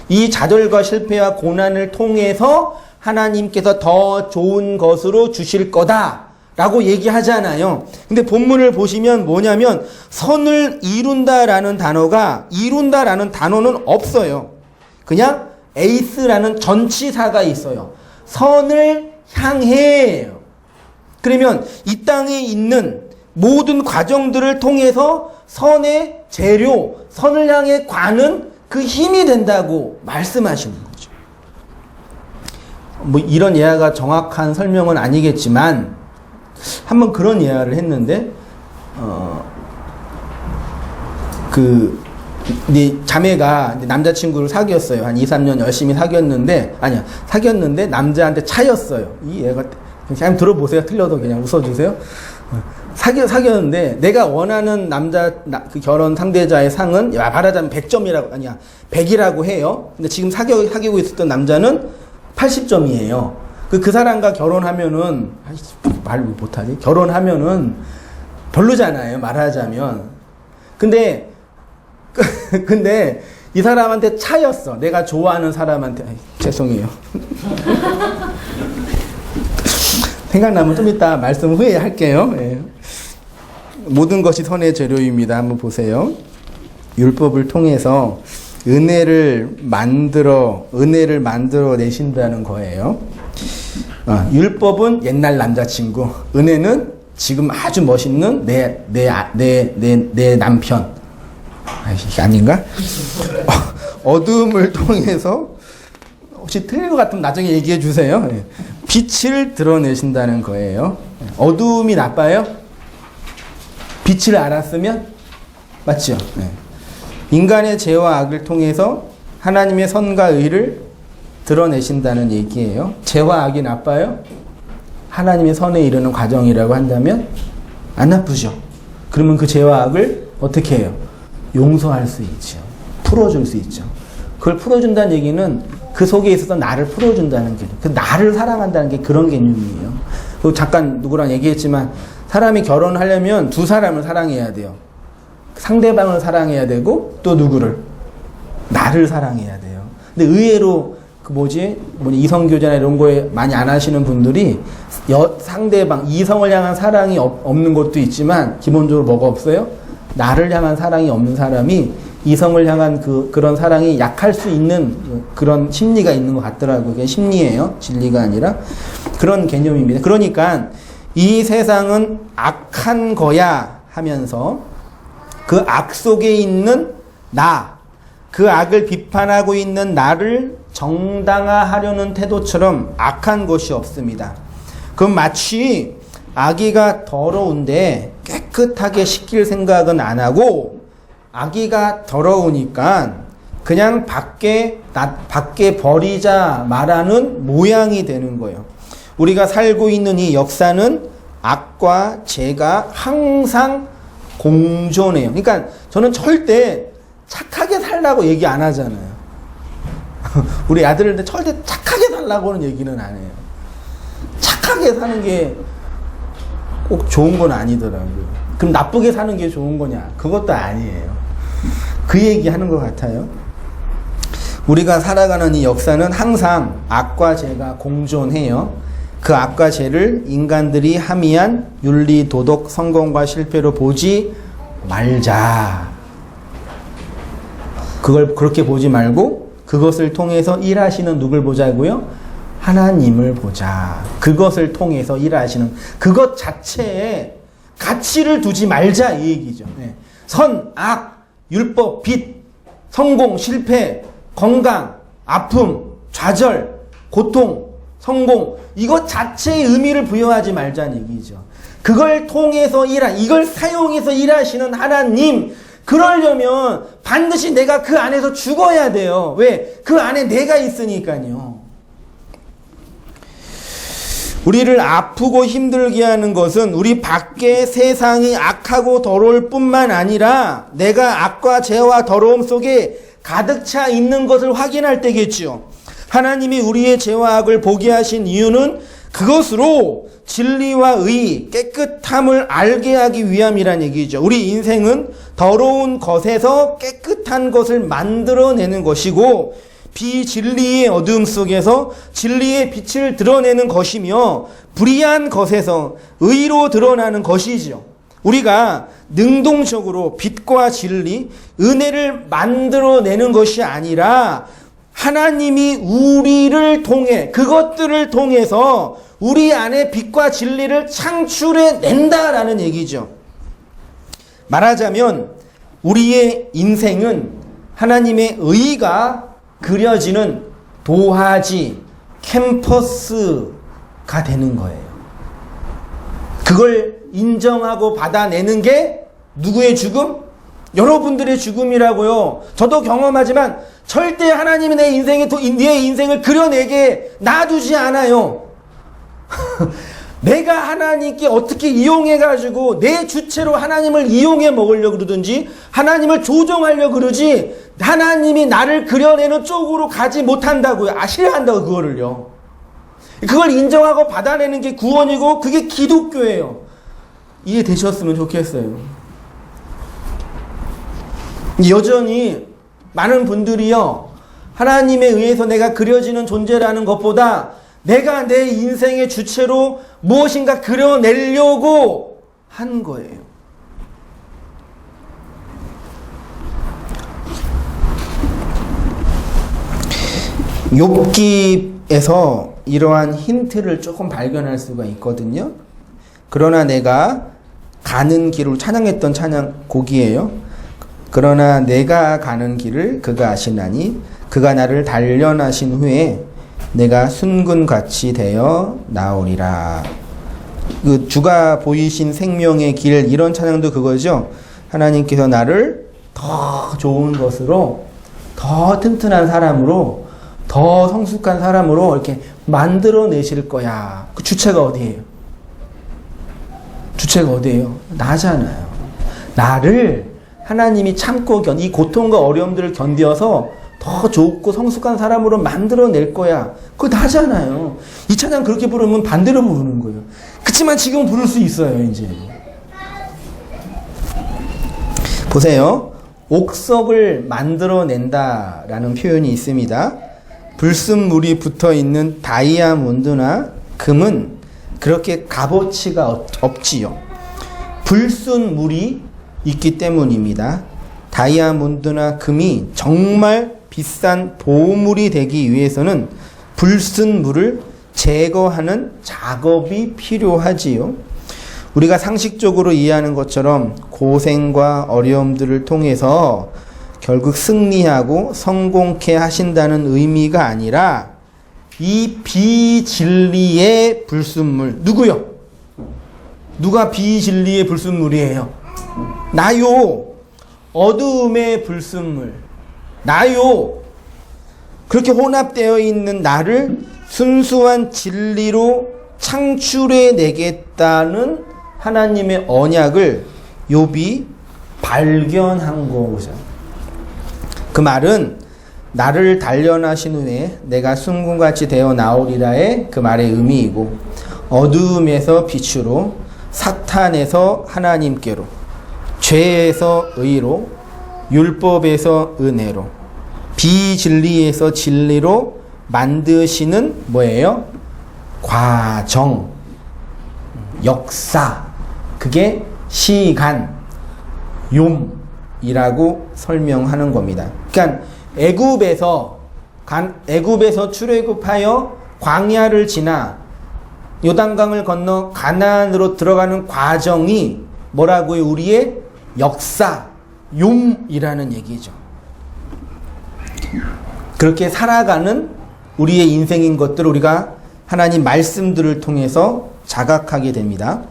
이 좌절과 실패와 고난을 통해서 하나님께서 더 좋은 것으로 주실 거다 라고 얘기하잖아요. 근데 본문을 보시면 뭐냐면 선을 이룬다라는 단어는 없어요. 그냥 에이스라는 전치사가 있어요. 선을 향해. 그러면 이 땅에 있는 모든 과정들을 통해서 선의 재료, 선을 향해 가는 그 힘이 된다고 말씀하시는 거죠. 뭐 이런 예화가 정확한 설명은 아니겠지만 한번 그런 예화를 했는데 네 자매가 남자친구를 사귀었어요. 한 2, 3년 열심히 사귀었는데 남자한테 차였어요. 이 예가 그냥 들어보세요. 틀려도 그냥 웃어주세요. 사귀었는데 내가 원하는 그 결혼 상대자의 상은 말하자면 100이라고 해요. 근데 지금 사귀고 있었던 남자는 80점이에요. 그 사람과 결혼하면은 말 못하지? 결혼하면은 별로잖아요. 말하자면 근데 이 사람한테 차였어. 내가 좋아하는 사람한테. 아이, 죄송해요. 생각나면 좀 이따 말씀 후에 할게요. 예. 모든 것이 선의 재료입니다. 한번 보세요. 율법을 통해서 은혜를 만들어 내신다는 거예요. 율법은 옛날 남자친구, 은혜는 지금 아주 멋있는 내 남편. 이게 아닌가? 어둠을 통해서, 혹시 틀린 것 같으면 나중에 얘기해 주세요. 빛을 드러내신다는 거예요. 어둠이 나빠요? 빛을 알았으면? 맞죠? 인간의 죄와 악을 통해서 하나님의 선과 의를 드러내신다는 얘기예요. 죄와 악이 나빠요? 하나님의 선에 이르는 과정이라고 한다면 안 나쁘죠. 그러면 그 죄와 악을 어떻게 해요? 용서할 수 있죠. 풀어줄 수 있죠. 그걸 풀어준다는 얘기는 그 속에 있어서 나를 풀어준다는 개념. 그 나를 사랑한다는 게 그런 개념이에요. 그 잠깐 누구랑 얘기했지만 사람이 결혼하려면 두 사람을 사랑해야 돼요. 상대방을 사랑해야 되고 또 누구를? 나를 사랑해야 돼요. 근데 의외로 이성교제나 이런 거에 많이 안 하시는 분들이 상대방, 이성을 향한 사랑이 없는 것도 있지만 기본적으로 뭐가 없어요? 나를 향한 사랑이 없는 사람이 이성을 향한 그런 사랑이 약할 수 있는 그런 심리가 있는 것 같더라고요. 그게 심리예요. 진리가 아니라. 그런 개념입니다. 그러니까 이 세상은 악한 거야 하면서 그 악 속에 있는 나, 그 악을 비판하고 있는 나를 정당화하려는 태도처럼 악한 것이 없습니다. 그럼 마치 아기가 더러운데 깨끗하게 씻길 생각은 안 하고 아기가 더러우니까 그냥 밖에 버리자 말하는 모양이 되는 거예요. 우리가 살고 있는 이 역사는 악과 죄가 항상 공존해요. 그러니까 저는 절대 착하게 살라고 얘기 안 하잖아요. 우리 아들한테 절대 착하게 살라고는 얘기는 안 해요. 착하게 사는 게 꼭 좋은 건 아니더라고요. 그럼 나쁘게 사는 게 좋은 거냐? 그것도 아니에요. 그 얘기 하는 것 같아요. 우리가 살아가는 이 역사는 항상 악과 죄가 공존해요. 그 악과 죄를 인간들이 함의한 윤리, 도덕, 성공과 실패로 보지 말자. 그걸 그렇게 보지 말고 그것을 통해서 일하시는 누굴 보자고요? 하나님을 보자. 그것을 통해서 일하시는 그것 자체에 가치를 두지 말자 이 얘기죠. 선, 악, 율법, 빛, 성공, 실패, 건강, 아픔, 좌절, 고통, 성공 이것 자체의 의미를 부여하지 말자는 얘기죠. 그걸 통해서 이걸 사용해서 일하시는 하나님 그러려면 반드시 내가 그 안에서 죽어야 돼요. 왜? 그 안에 내가 있으니까요. 우리를 아프고 힘들게 하는 것은 우리 밖에 세상이 악하고 더러울 뿐만 아니라 내가 악과 죄와 더러움 속에 가득 차 있는 것을 확인할 때겠죠. 하나님이 우리의 죄와 악을 보게 하신 이유는 그것으로 진리와 의, 깨끗함을 알게 하기 위함이란 얘기죠. 우리 인생은 더러운 것에서 깨끗한 것을 만들어내는 것이고 비진리의 어둠 속에서 진리의 빛을 드러내는 것이며 불의한 것에서 의로 드러나는 것이죠. 우리가 능동적으로 빛과 진리, 은혜를 만들어내는 것이 아니라 하나님이 우리를 통해 그것들을 통해서 우리 안에 빛과 진리를 창출해낸다라는 얘기죠. 말하자면 우리의 인생은 하나님의 의가 그려지는 도화지, 캠퍼스가 되는 거예요. 그걸 인정하고 받아내는 게 누구의 죽음? 여러분들의 죽음이라고요. 저도 경험하지만 절대 하나님이 내 인생을 그려내게 놔두지 않아요. 내가 하나님께 어떻게 이용해가지고 내 주체로 하나님을 이용해 먹으려고 그러든지 하나님을 조종하려고 그러지 하나님이 나를 그려내는 쪽으로 가지 못한다고요. 싫어한다고 그거를요. 그걸 인정하고 받아내는 게 구원이고 그게 기독교예요. 이해되셨으면 좋겠어요. 여전히 많은 분들이요, 하나님에 의해서 내가 그려지는 존재라는 것보다 내가 내 인생의 주체로 무엇인가 그려내려고 한 거예요. 욥기에서 이러한 힌트를 조금 발견할 수가 있거든요. 그러나 내가 가는 길을 찬양했던 찬양곡이에요. 그러나 내가 가는 길을 그가 아시나니 그가 나를 단련하신 후에 내가 순금같이 되어 나오리라. 그 주가 보이신 생명의 길, 이런 찬양도 그거죠. 하나님께서 나를 더 좋은 것으로, 더 튼튼한 사람으로, 더 성숙한 사람으로 이렇게 만들어내실 거야. 그 주체가 어디예요? 주체가 어디예요? 나잖아요. 나를 하나님이 참고 이 고통과 어려움들을 견뎌서 더 좋고 성숙한 사람으로 만들어낼 거야. 그거 나잖아요. 이 찬양 그렇게 부르면 반대로 부르는 거예요. 그치만 지금 부를 수 있어요, 이제. 보세요. 옥석을 만들어낸다라는 표현이 있습니다. 불순물이 붙어있는 다이아몬드나 금은 그렇게 값어치가 없지요. 불순물이 있기 때문입니다. 다이아몬드나 금이 정말 비싼 보물이 되기 위해서는 불순물을 제거하는 작업이 필요하지요. 우리가 상식적으로 이해하는 것처럼 고생과 어려움들을 통해서 결국 승리하고 성공케 하신다는 의미가 아니라 이 비진리의 불순물, 누구요? 누가 비진리의 불순물이에요? 나요. 어두움의 불순물, 나요. 그렇게 혼합되어 있는 나를 순수한 진리로 창출해 내겠다는 하나님의 언약을 욥이 발견한 거죠. 그 말은 나를 단련하신 후에 내가 순금같이 되어 나오리라의 그 말의 의미이고, 어두움에서 빛으로, 사탄에서 하나님께로, 죄에서 의로, 율법에서 은혜로, 비진리에서 진리로 만드시는 뭐예요? 과정, 역사, 그게 시간, 욤이라고 설명하는 겁니다. 그러니까 애굽에서 출애굽하여 광야를 지나 요단강을 건너 가나안으로 들어가는 과정이 뭐라고요? 우리의 역사, 욤이라는 얘기죠. 그렇게 살아가는 우리의 인생인 것들을 우리가 하나님 말씀들을 통해서 자각하게 됩니다.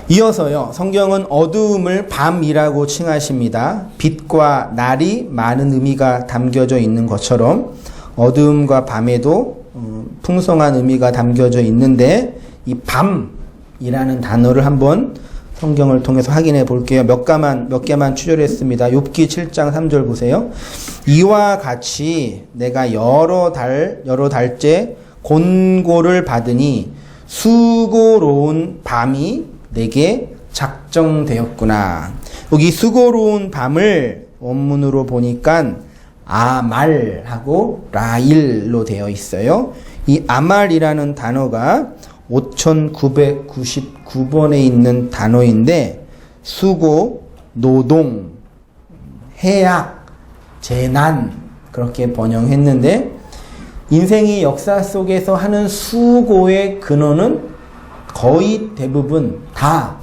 이어서요, 성경은 어두움을 밤이라고 칭하십니다. 빛과 날이 많은 의미가 담겨져 있는 것처럼 어두움과 밤에도 풍성한 의미가 담겨져 있는데, 이 밤이라는 단어를 한번 성경을 통해서 확인해 볼게요. 몇 개만 추절했습니다. 욥기 7장 3절 보세요. 이와 같이 내가 여러 달째 곤고를 받으니 수고로운 밤이 내게 작정되었구나. 여기 수고로운 밤을 원문으로 보니까 아말하고 라일로 되어 있어요. 이 아말이라는 단어가 5999번에 있는 단어인데, 수고, 노동, 해악, 재난, 그렇게 번역했는데, 인생의 역사 속에서 하는 수고의 근원은 거의 대부분 다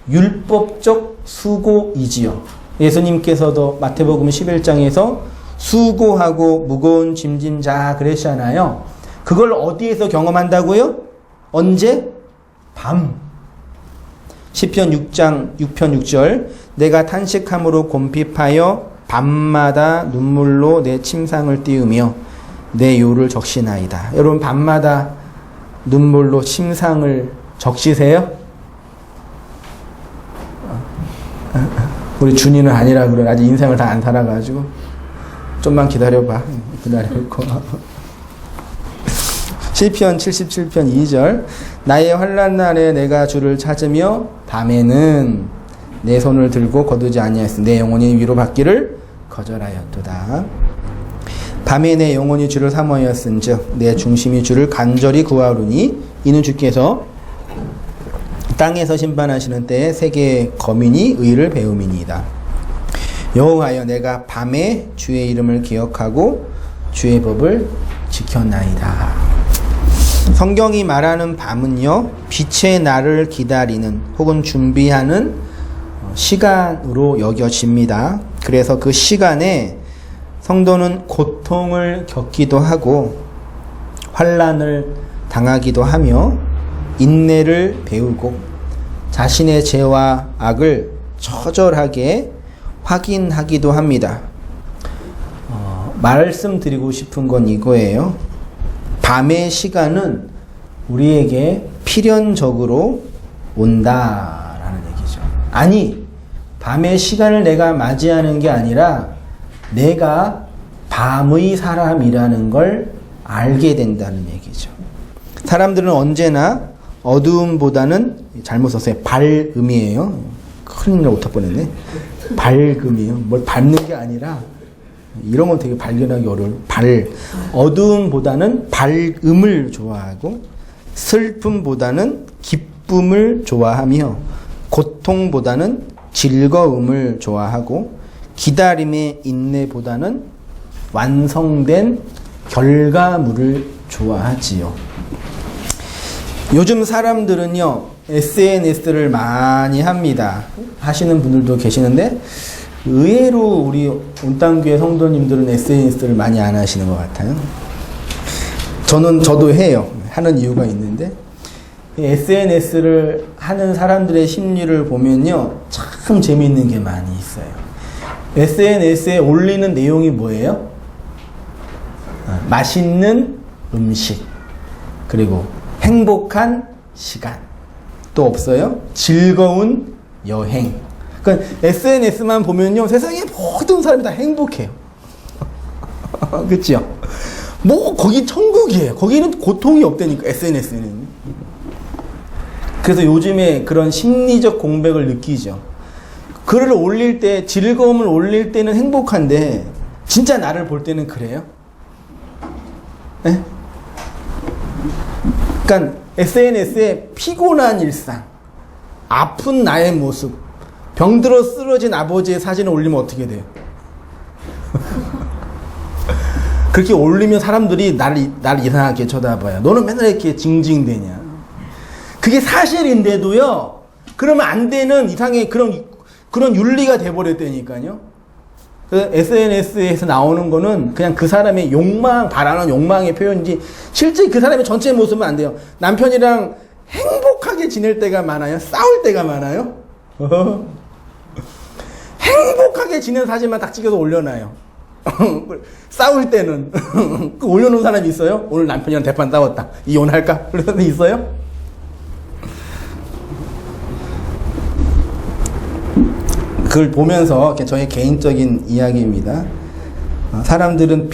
율법적 수고이지요. 예수님께서도 마태복음 11장에서 수고하고 무거운 짐진 자 그러시잖아요. 그걸 어디에서 경험한다고요? 언제? 밤. 시편 6장 6편 6절 내가 탄식함으로 곰핍하여 밤마다 눈물로 내 침상을 띄우며 내 요를 적시나이다. 여러분, 밤마다 눈물로 침상을 적시세요? 우리 준이는 아니라 그래. 아직 인생을 다 안 살아가지고 좀만 기다려봐. 기다려고. 시편 77편 2절 나의 환난 날에 내가 주를 찾으며 밤에는 내 손을 들고 거두지 아니하였으니 내 영혼이 위로받기를 거절하였도다. 밤에 내 영혼이 주를 사모하였은즉 내 중심이 주를 간절히 구하오니 이는 주께서 땅에서 심판하시는 때에 세계의 거민이 의를 배움이니이다. 여호와여 내가 밤에 주의 이름을 기억하고 주의 법을 지켰나이다. 성경이 말하는 밤은요, 빛의 날을 기다리는 혹은 준비하는 시간으로 여겨집니다. 그래서 그 시간에 성도는 고통을 겪기도 하고 환난을 당하기도 하며 인내를 배우고 자신의 죄와 악을 처절하게 확인하기도 합니다. 말씀드리고 싶은 건 이거예요. 밤의 시간은 우리에게 필연적으로 온다라는 얘기죠. 아니, 밤의 시간을 내가 맞이하는 게 아니라 내가 밤의 사람이라는 걸 알게 된다는 얘기죠. 사람들은 언제나 어두움보다는, 잘못 썼어요, 밝음이에요. 큰일 날 오타 뻔했네. 밝음이에요. 뭘 밟는 게 아니라 이런 건 되게 발견하기 어려워요. 어두움보다는 밝음을 좋아하고 슬픔보다는 기쁨을 좋아하며 고통보다는 즐거움을 좋아하고 기다림의 인내보다는 완성된 결과물을 좋아하지요. 요즘 사람들은요, SNS를 많이 합니다. 하시는 분들도 계시는데 의외로 우리 온땅교회 성도님들은 SNS를 많이 안 하시는 것 같아요. 저도 해요. 하는 이유가 있는데 SNS를 하는 사람들의 심리를 보면요, 참 재미있는 게 많이 있어요. SNS에 올리는 내용이 뭐예요? 맛있는 음식, 그리고 행복한 시간, 또 없어요? 즐거운 여행. 그러니까 SNS만 보면요, 세상의 모든 사람이 다 행복해요. 그렇죠? 뭐 거기 천국이에요. 거기는 고통이 없다니까, SNS는. 그래서 요즘에 그런 심리적 공백을 느끼죠. 글을 올릴 때, 즐거움을 올릴 때는 행복한데 진짜 나를 볼 때는 그래요? 네? 그러니까 SNS에 피곤한 일상, 아픈 나의 모습, 병들어 쓰러진 아버지의 사진을 올리면 어떻게 돼요? 그렇게 올리면 사람들이 나를 이상하게 쳐다봐요. 너는 맨날 이렇게 징징대냐. 그게 사실인데도요, 그러면 안 되는 이상의 그런 윤리가 돼버렸다니까요. 그 SNS에서 나오는 거는 그냥 그 사람의 욕망, 바라는 욕망의 표현이지, 실제 그 사람의 전체 모습은 안 돼요. 남편이랑 행복하게 지낼 때가 많아요? 싸울 때가 많아요? 행복하게 지낸 사진만 딱 찍어서 올려놔요. 싸울 때는 올려놓은 사람이 있어요? 오늘 남편이랑 대판 싸웠다, 이혼할까? 그런 사람이 있어요? 그걸 보면서 저의 개인적인 이야기입니다. 사람들은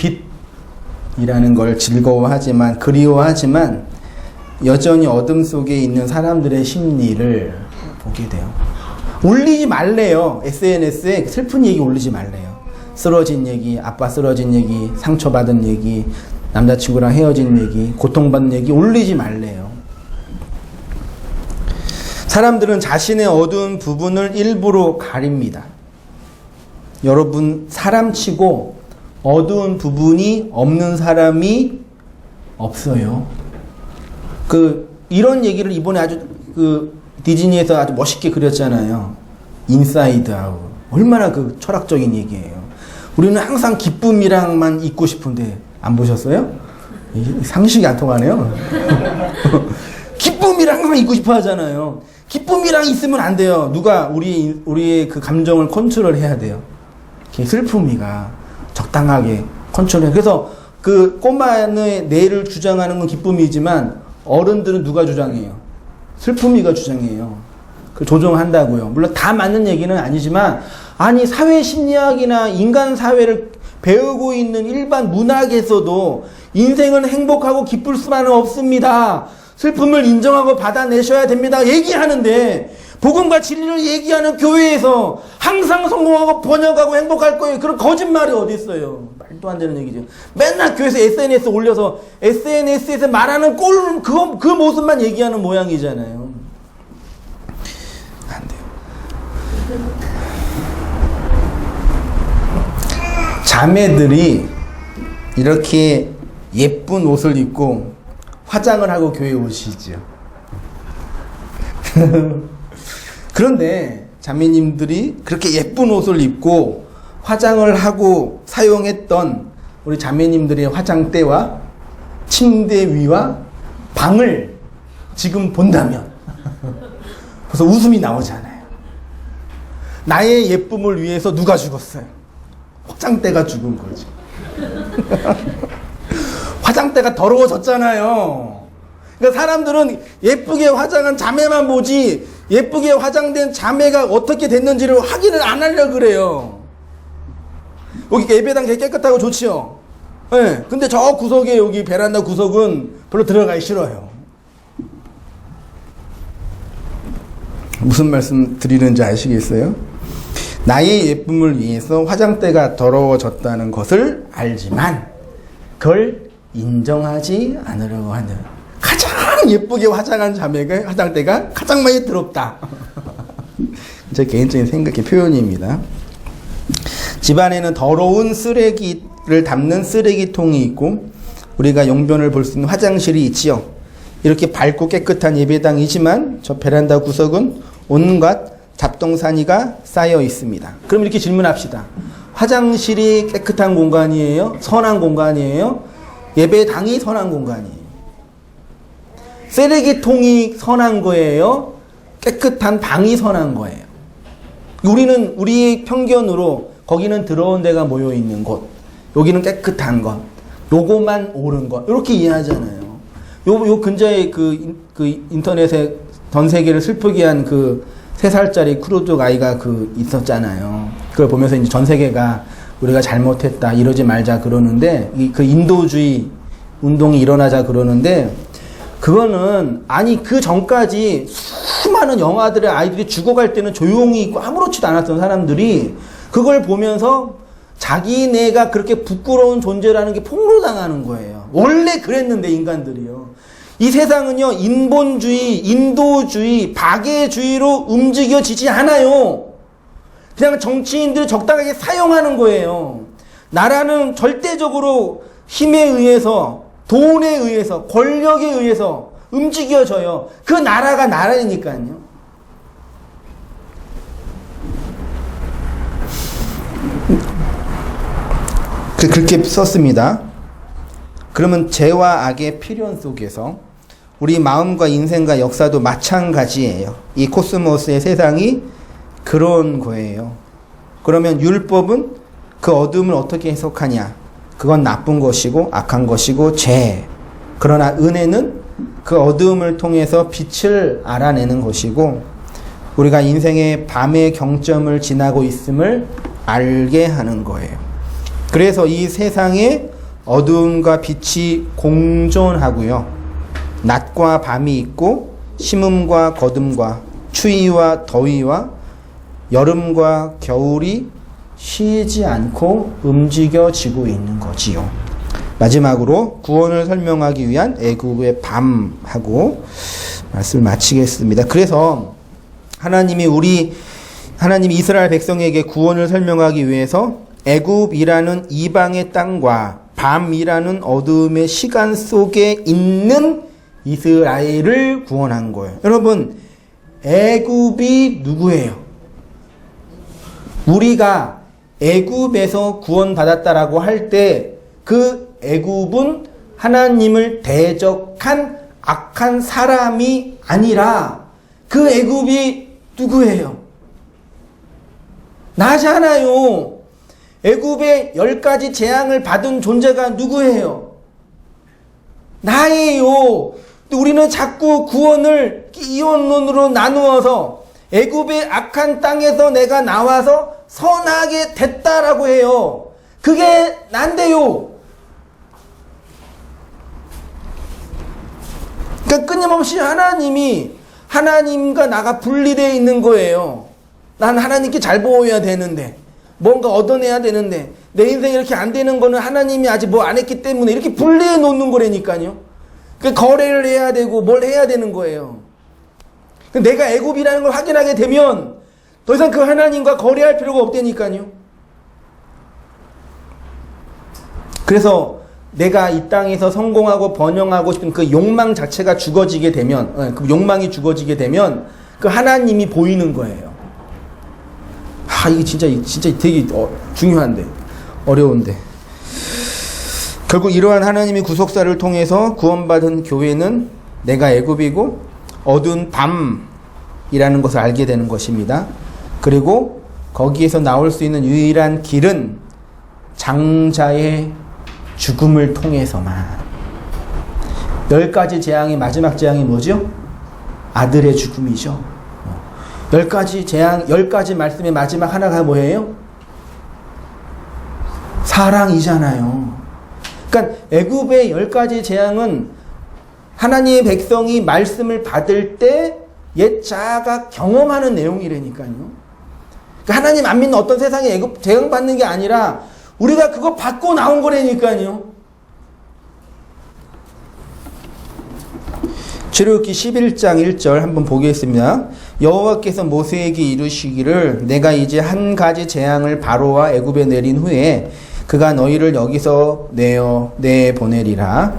빛이라는 걸 즐거워하지만, 그리워하지만 여전히 어둠 속에 있는 사람들의 심리를 보게 돼요. 올리지 말래요. SNS에 슬픈 얘기 올리지 말래요. 쓰러진 얘기, 아빠 쓰러진 얘기, 상처받은 얘기, 남자친구랑 헤어진 얘기, 고통받는 얘기 올리지 말래요. 사람들은 자신의 어두운 부분을 일부러 가립니다. 여러분, 사람치고 어두운 부분이 없는 사람이 없어요. 이런 얘기를 이번에 아주 디즈니에서 아주 멋있게 그렸잖아요. 인사이드 아웃. 얼마나 철학적인 얘기예요. 우리는 항상 기쁨이랑만 있고 싶은데, 안 보셨어요? 상식이 안 통하네요. 기쁨이랑만 있고 싶어 하잖아요. 기쁨이랑 있으면 안 돼요. 누가 우리의 그 감정을 컨트롤 해야 돼요. 슬픔이가 적당하게 컨트롤해. 그래서 그 꼬마의 내일을 주장하는 건 기쁨이지만 어른들은 누가 주장해요? 슬픔이가 주장해요. 그 조정한다고요. 물론 다 맞는 얘기는 아니지만, 아니 사회 심리학이나 인간 사회를 배우고 있는 일반 문학에서도 인생은 행복하고 기쁠 수만은 없습니다. 슬픔을 인정하고 받아내셔야 됩니다. 얘기하는데 복음과 진리를 얘기하는 교회에서 항상 성공하고 번영하고 행복할 거예요. 그런 거짓말이 어디 있어요? 말도 안 되는 얘기죠. 맨날 교회에서 SNS 올려서 SNS에서 말하는 그 모습만 얘기하는 모양이잖아요. 안 돼요. 자매들이 이렇게 예쁜 옷을 입고 화장을 하고 교회에 오시죠. 그런데 자매님들이 그렇게 예쁜 옷을 입고 화장을 하고 사용했던 우리 자매님들의 화장대와 침대 위와 방을 지금 본다면 벌써 웃음이 나오잖아요. 나의 예쁨을 위해서 누가 죽었어요? 화장대가 죽은 거죠. 화장대가 더러워졌잖아요. 그러니까 사람들은 예쁘게 화장한 자매만 보지 예쁘게 화장된 자매가 어떻게 됐는지를 확인을 안 하려고 그래요. 여기 예배당 되게 깨끗하고 좋지요. 네, 근데 저 구석에 여기 베란다 구석은 별로 들어가기 싫어요. 무슨 말씀 드리는지 아시겠어요? 나의 예쁨을 위해서 화장대가 더러워졌다는 것을 알지만 그걸 인정하지 않으려고 하는 가장 예쁘게 화장한 자매가 화장대가 가장 많이 더럽다. 제 개인적인 생각의 표현입니다. 집안에는 더러운 쓰레기를 담는 쓰레기통이 있고 우리가 용변을 볼 수 있는 화장실이 있지요. 이렇게 밝고 깨끗한 예배당이지만 저 베란다 구석은 온갖 잡동사니가 쌓여 있습니다. 그럼 이렇게 질문합시다. 화장실이 깨끗한 공간이에요? 선한 공간이에요? 예배당이 선한 공간이에요? 쓰레기통이 선한 거예요? 깨끗한 방이 선한 거예요? 우리는 우리의 편견으로 거기는 더러운 데가 모여 있는 곳, 여기는 깨끗한 것, 요거만 옳은 것 이렇게 이해하잖아요. 요 근처에 그 인터넷에 전 세계를 슬프게 한 그 3살짜리 크루족 아이가 있었잖아요. 그걸 보면서 이제 전 세계가 우리가 잘못했다 이러지 말자 그러는데 그 인도주의 운동이 일어나자 그러는데 그거는 아니 그 전까지 수많은 영화들의 아이들이 죽어갈 때는 조용히 있고 아무렇지도 않았던 사람들이 그걸 보면서 자기네가 그렇게 부끄러운 존재라는 게 폭로당하는 거예요. 원래 그랬는데 인간들이요. 이 세상은요 인본주의, 인도주의, 박애주의로 움직여지지 않아요. 그냥 정치인들 적당하게 사용하는 거예요. 나라는 절대적으로 힘에 의해서, 돈에 의해서, 권력에 의해서 움직여져요. 그 나라가 나라니까요. 그렇게 썼습니다. 그러면 죄와 악의 필연 속에서 우리 마음과 인생과 역사도 마찬가지예요. 이 코스모스의 세상이 그런 거예요. 그러면 율법은 그 어둠을 어떻게 해석하냐? 그건 나쁜 것이고 악한 것이고 죄. 그러나 은혜는 그 어둠을 통해서 빛을 알아내는 것이고 우리가 인생의 밤의 경점을 지나고 있음을 알게 하는 거예요. 그래서 이 세상에 어둠과 빛이 공존하고요. 낮과 밤이 있고 심음과 거둠과 추위와 더위와 여름과 겨울이 쉬지 않고 움직여지고 있는 거지요. 마지막으로 구원을 설명하기 위한 애굽의 밤하고 말씀을 마치겠습니다. 그래서 하나님이 이스라엘 백성에게 구원을 설명하기 위해서 애굽이라는 이방의 땅과 밤이라는 어둠의 시간 속에 있는 이스라엘을 구원한 거예요. 여러분, 애굽이 누구예요? 우리가 애굽에서 구원받았다라고 할 때 그 애굽은 하나님을 대적한 악한 사람이 아니라 그 애굽이 누구예요? 나잖아요. 애굽의 10가지 재앙을 받은 존재가 누구예요? 나예요. 우리는 자꾸 구원을 이원론으로 나누어서 애굽의 악한 땅에서 내가 나와서 선하게 됐다라고 해요. 그게 난데요. 그러니까 끊임없이 하나님이 하나님과 나가 분리되어 있는 거예요. 난 하나님께 잘 보여야 되는데, 뭔가 얻어내야 되는데, 내 인생이 이렇게 안 되는 거는 하나님이 아직 뭐 안 했기 때문에 이렇게 분리해 놓는 거라니까요. 그 거래를 해야 되고 뭘 해야 되는 거예요. 내가 애굽이라는 걸 확인하게 되면 더 이상 그 하나님과 거래할 필요가 없다니까요. 그래서 내가 이 땅에서 성공하고 번영하고 싶은 그 욕망 자체가 죽어지게 되면, 그 욕망이 죽어지게 되면 그 하나님이 보이는 거예요. 이게 진짜 되게 중요한데, 어려운데. 결국 이러한 하나님의 구속사를 통해서 구원받은 교회는 내가 애굽이고 어두운 밤이라는 것을 알게 되는 것입니다. 그리고 거기에서 나올 수 있는 유일한 길은 장자의 죽음을 통해서만. 10가지 재앙의 마지막 재앙이 뭐죠? 아들의 죽음이죠. 10가지 재앙, 10가지 말씀의 마지막 하나가 뭐예요? 사랑이잖아요. 그러니까 애굽의 10가지 재앙은 하나님의 백성이 말씀을 받을 때 옛 자아가 경험하는 내용이라니까요. 그러니까 하나님 안 믿는 어떤 세상에 애굽 재앙 받는 게 아니라 우리가 그거 받고 나온 거라니까요. 출애굽기 11장 1절 한번 보겠습니다. 여호와께서 모세에게 이르시기를 내가 이제 한 가지 재앙을 바로와 애굽에 내린 후에 그가 너희를 여기서 내보내리라.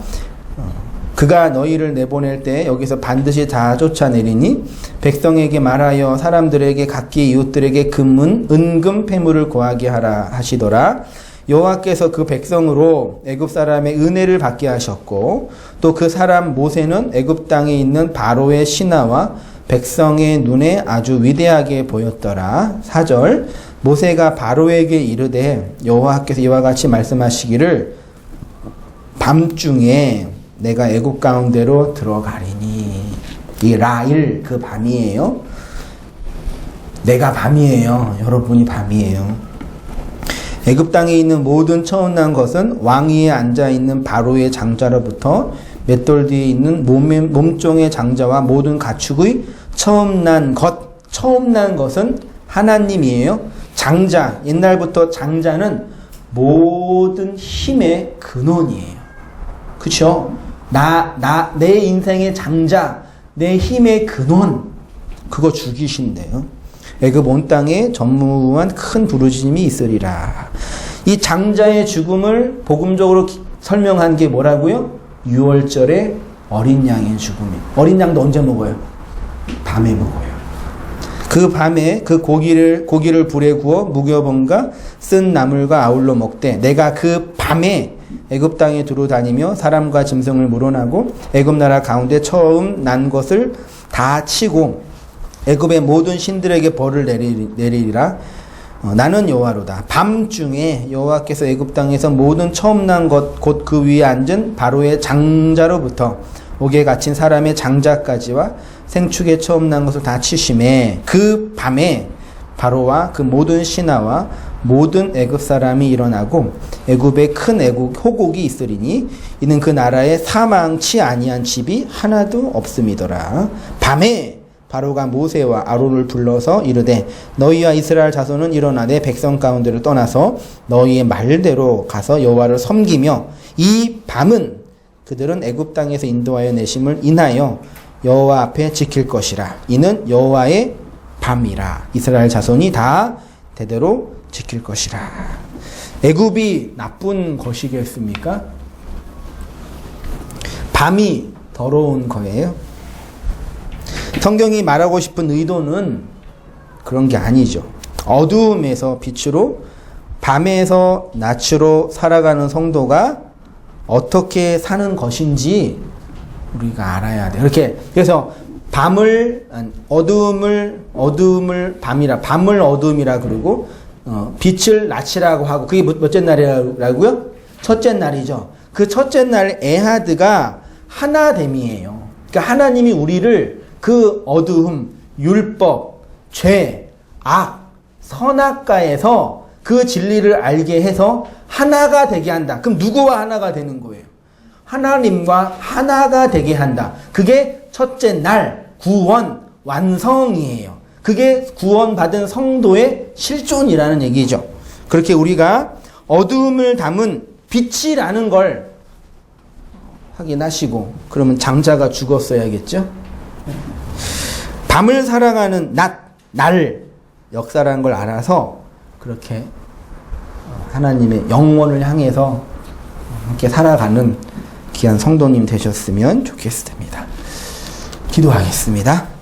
그가 너희를 내보낼 때 여기서 반드시 다 쫓아내리니 백성에게 말하여 사람들에게 각기 이웃들에게 금은 은금 패물을 구하게 하라 하시더라. 여호와께서 그 백성으로 애굽 사람의 은혜를 받게 하셨고 또 그 사람 모세는 애굽 땅에 있는 바로의 신하와 백성의 눈에 아주 위대하게 보였더라. 4절 모세가 바로에게 이르되 여호와께서 이와 같이 말씀하시기를 밤중에 내가 애굽 가운데로 들어가리니. 이 라일 그 밤이에요. 내가 밤이에요. 여러분이 밤이에요. 애굽 땅에 있는 모든 처음 난 것은 왕위에 앉아있는 바로의 장자로부터 맷돌 뒤에 있는 몸종의 장자와 모든 가축의 처음 난 것은 하나님이에요. 장자, 옛날부터 장자는 모든 힘의 근원이에요. 그쵸? 내 인생의 장자, 내 힘의 근원, 그거 죽이신대요. 애굽 온 땅에 전무후무한 큰 부르짖음이 있으리라. 이 장자의 죽음을 복음적으로 설명한 게 뭐라고요? 6월절에 어린 양의 죽음이에요. 어린 양도 언제 먹어요? 밤에 먹어요. 그 밤에 그 고기를 불에 구워 무교범과 쓴 나물과 아울러 먹되 내가 그 밤에 애굽 땅에 두루 다니며 사람과 짐승을 물어나고 애굽 나라 가운데 처음 난 것을 다 치고 애굽의 모든 신들에게 벌을 내리리라. 나는 여호와로다. 밤중에 여호와께서 애굽 땅에서 모든 처음 난 것 곧 그 위에 앉은 바로의 장자로부터 옥에 갇힌 사람의 장자까지와 생축에 처음 난 것을 다 치심에 그 밤에 바로와 그 모든 신하와 모든 애굽 사람이 일어나고 애굽에 큰 호곡이 있으리니 이는 그 나라에 사망치 아니한 집이 하나도 없음이더라. 밤에 바로가 모세와 아론을 불러서 이르되 너희와 이스라엘 자손은 일어나 내 백성 가운데를 떠나서 너희의 말대로 가서 여호와를 섬기며 이 밤은 그들은 애굽 땅에서 인도하여 내심을 인하여 여호와 앞에 지킬 것이라. 이는 여호와의 밤이라. 이스라엘 자손이 다 대대로 지킬 것이라. 애굽이 나쁜 것이겠습니까? 밤이 더러운 거예요. 성경이 말하고 싶은 의도는 그런 게 아니죠. 어두움에서 빛으로, 밤에서 낯으로 살아가는 성도가 어떻게 사는 것인지 우리가 알아야 돼. 이렇게 그래서 어두움을 밤이라, 밤을 어두움이라 그러고 빛을 낯이라고 하고 그게 몇째 날이라고요? 첫째 날이죠. 그 첫째 날 에하드가 하나됨이에요. 그러니까 하나님이 우리를 그 어두움, 율법, 죄, 악, 선악과에서 그 진리를 알게 해서 하나가 되게 한다. 그럼 누구와 하나가 되는 거예요? 하나님과 하나가 되게 한다. 그게 첫째 날 구원, 완성이에요. 그게 구원받은 성도의 실존이라는 얘기죠. 그렇게 우리가 어두움을 담은 빛이라는 걸 확인하시고, 그러면 장자가 죽었어야겠죠? 밤을 살아가는 날, 역사라는 걸 알아서 그렇게 하나님의 영원을 향해서 함께 살아가는 귀한 성도님 되셨으면 좋겠습니다. 기도하겠습니다.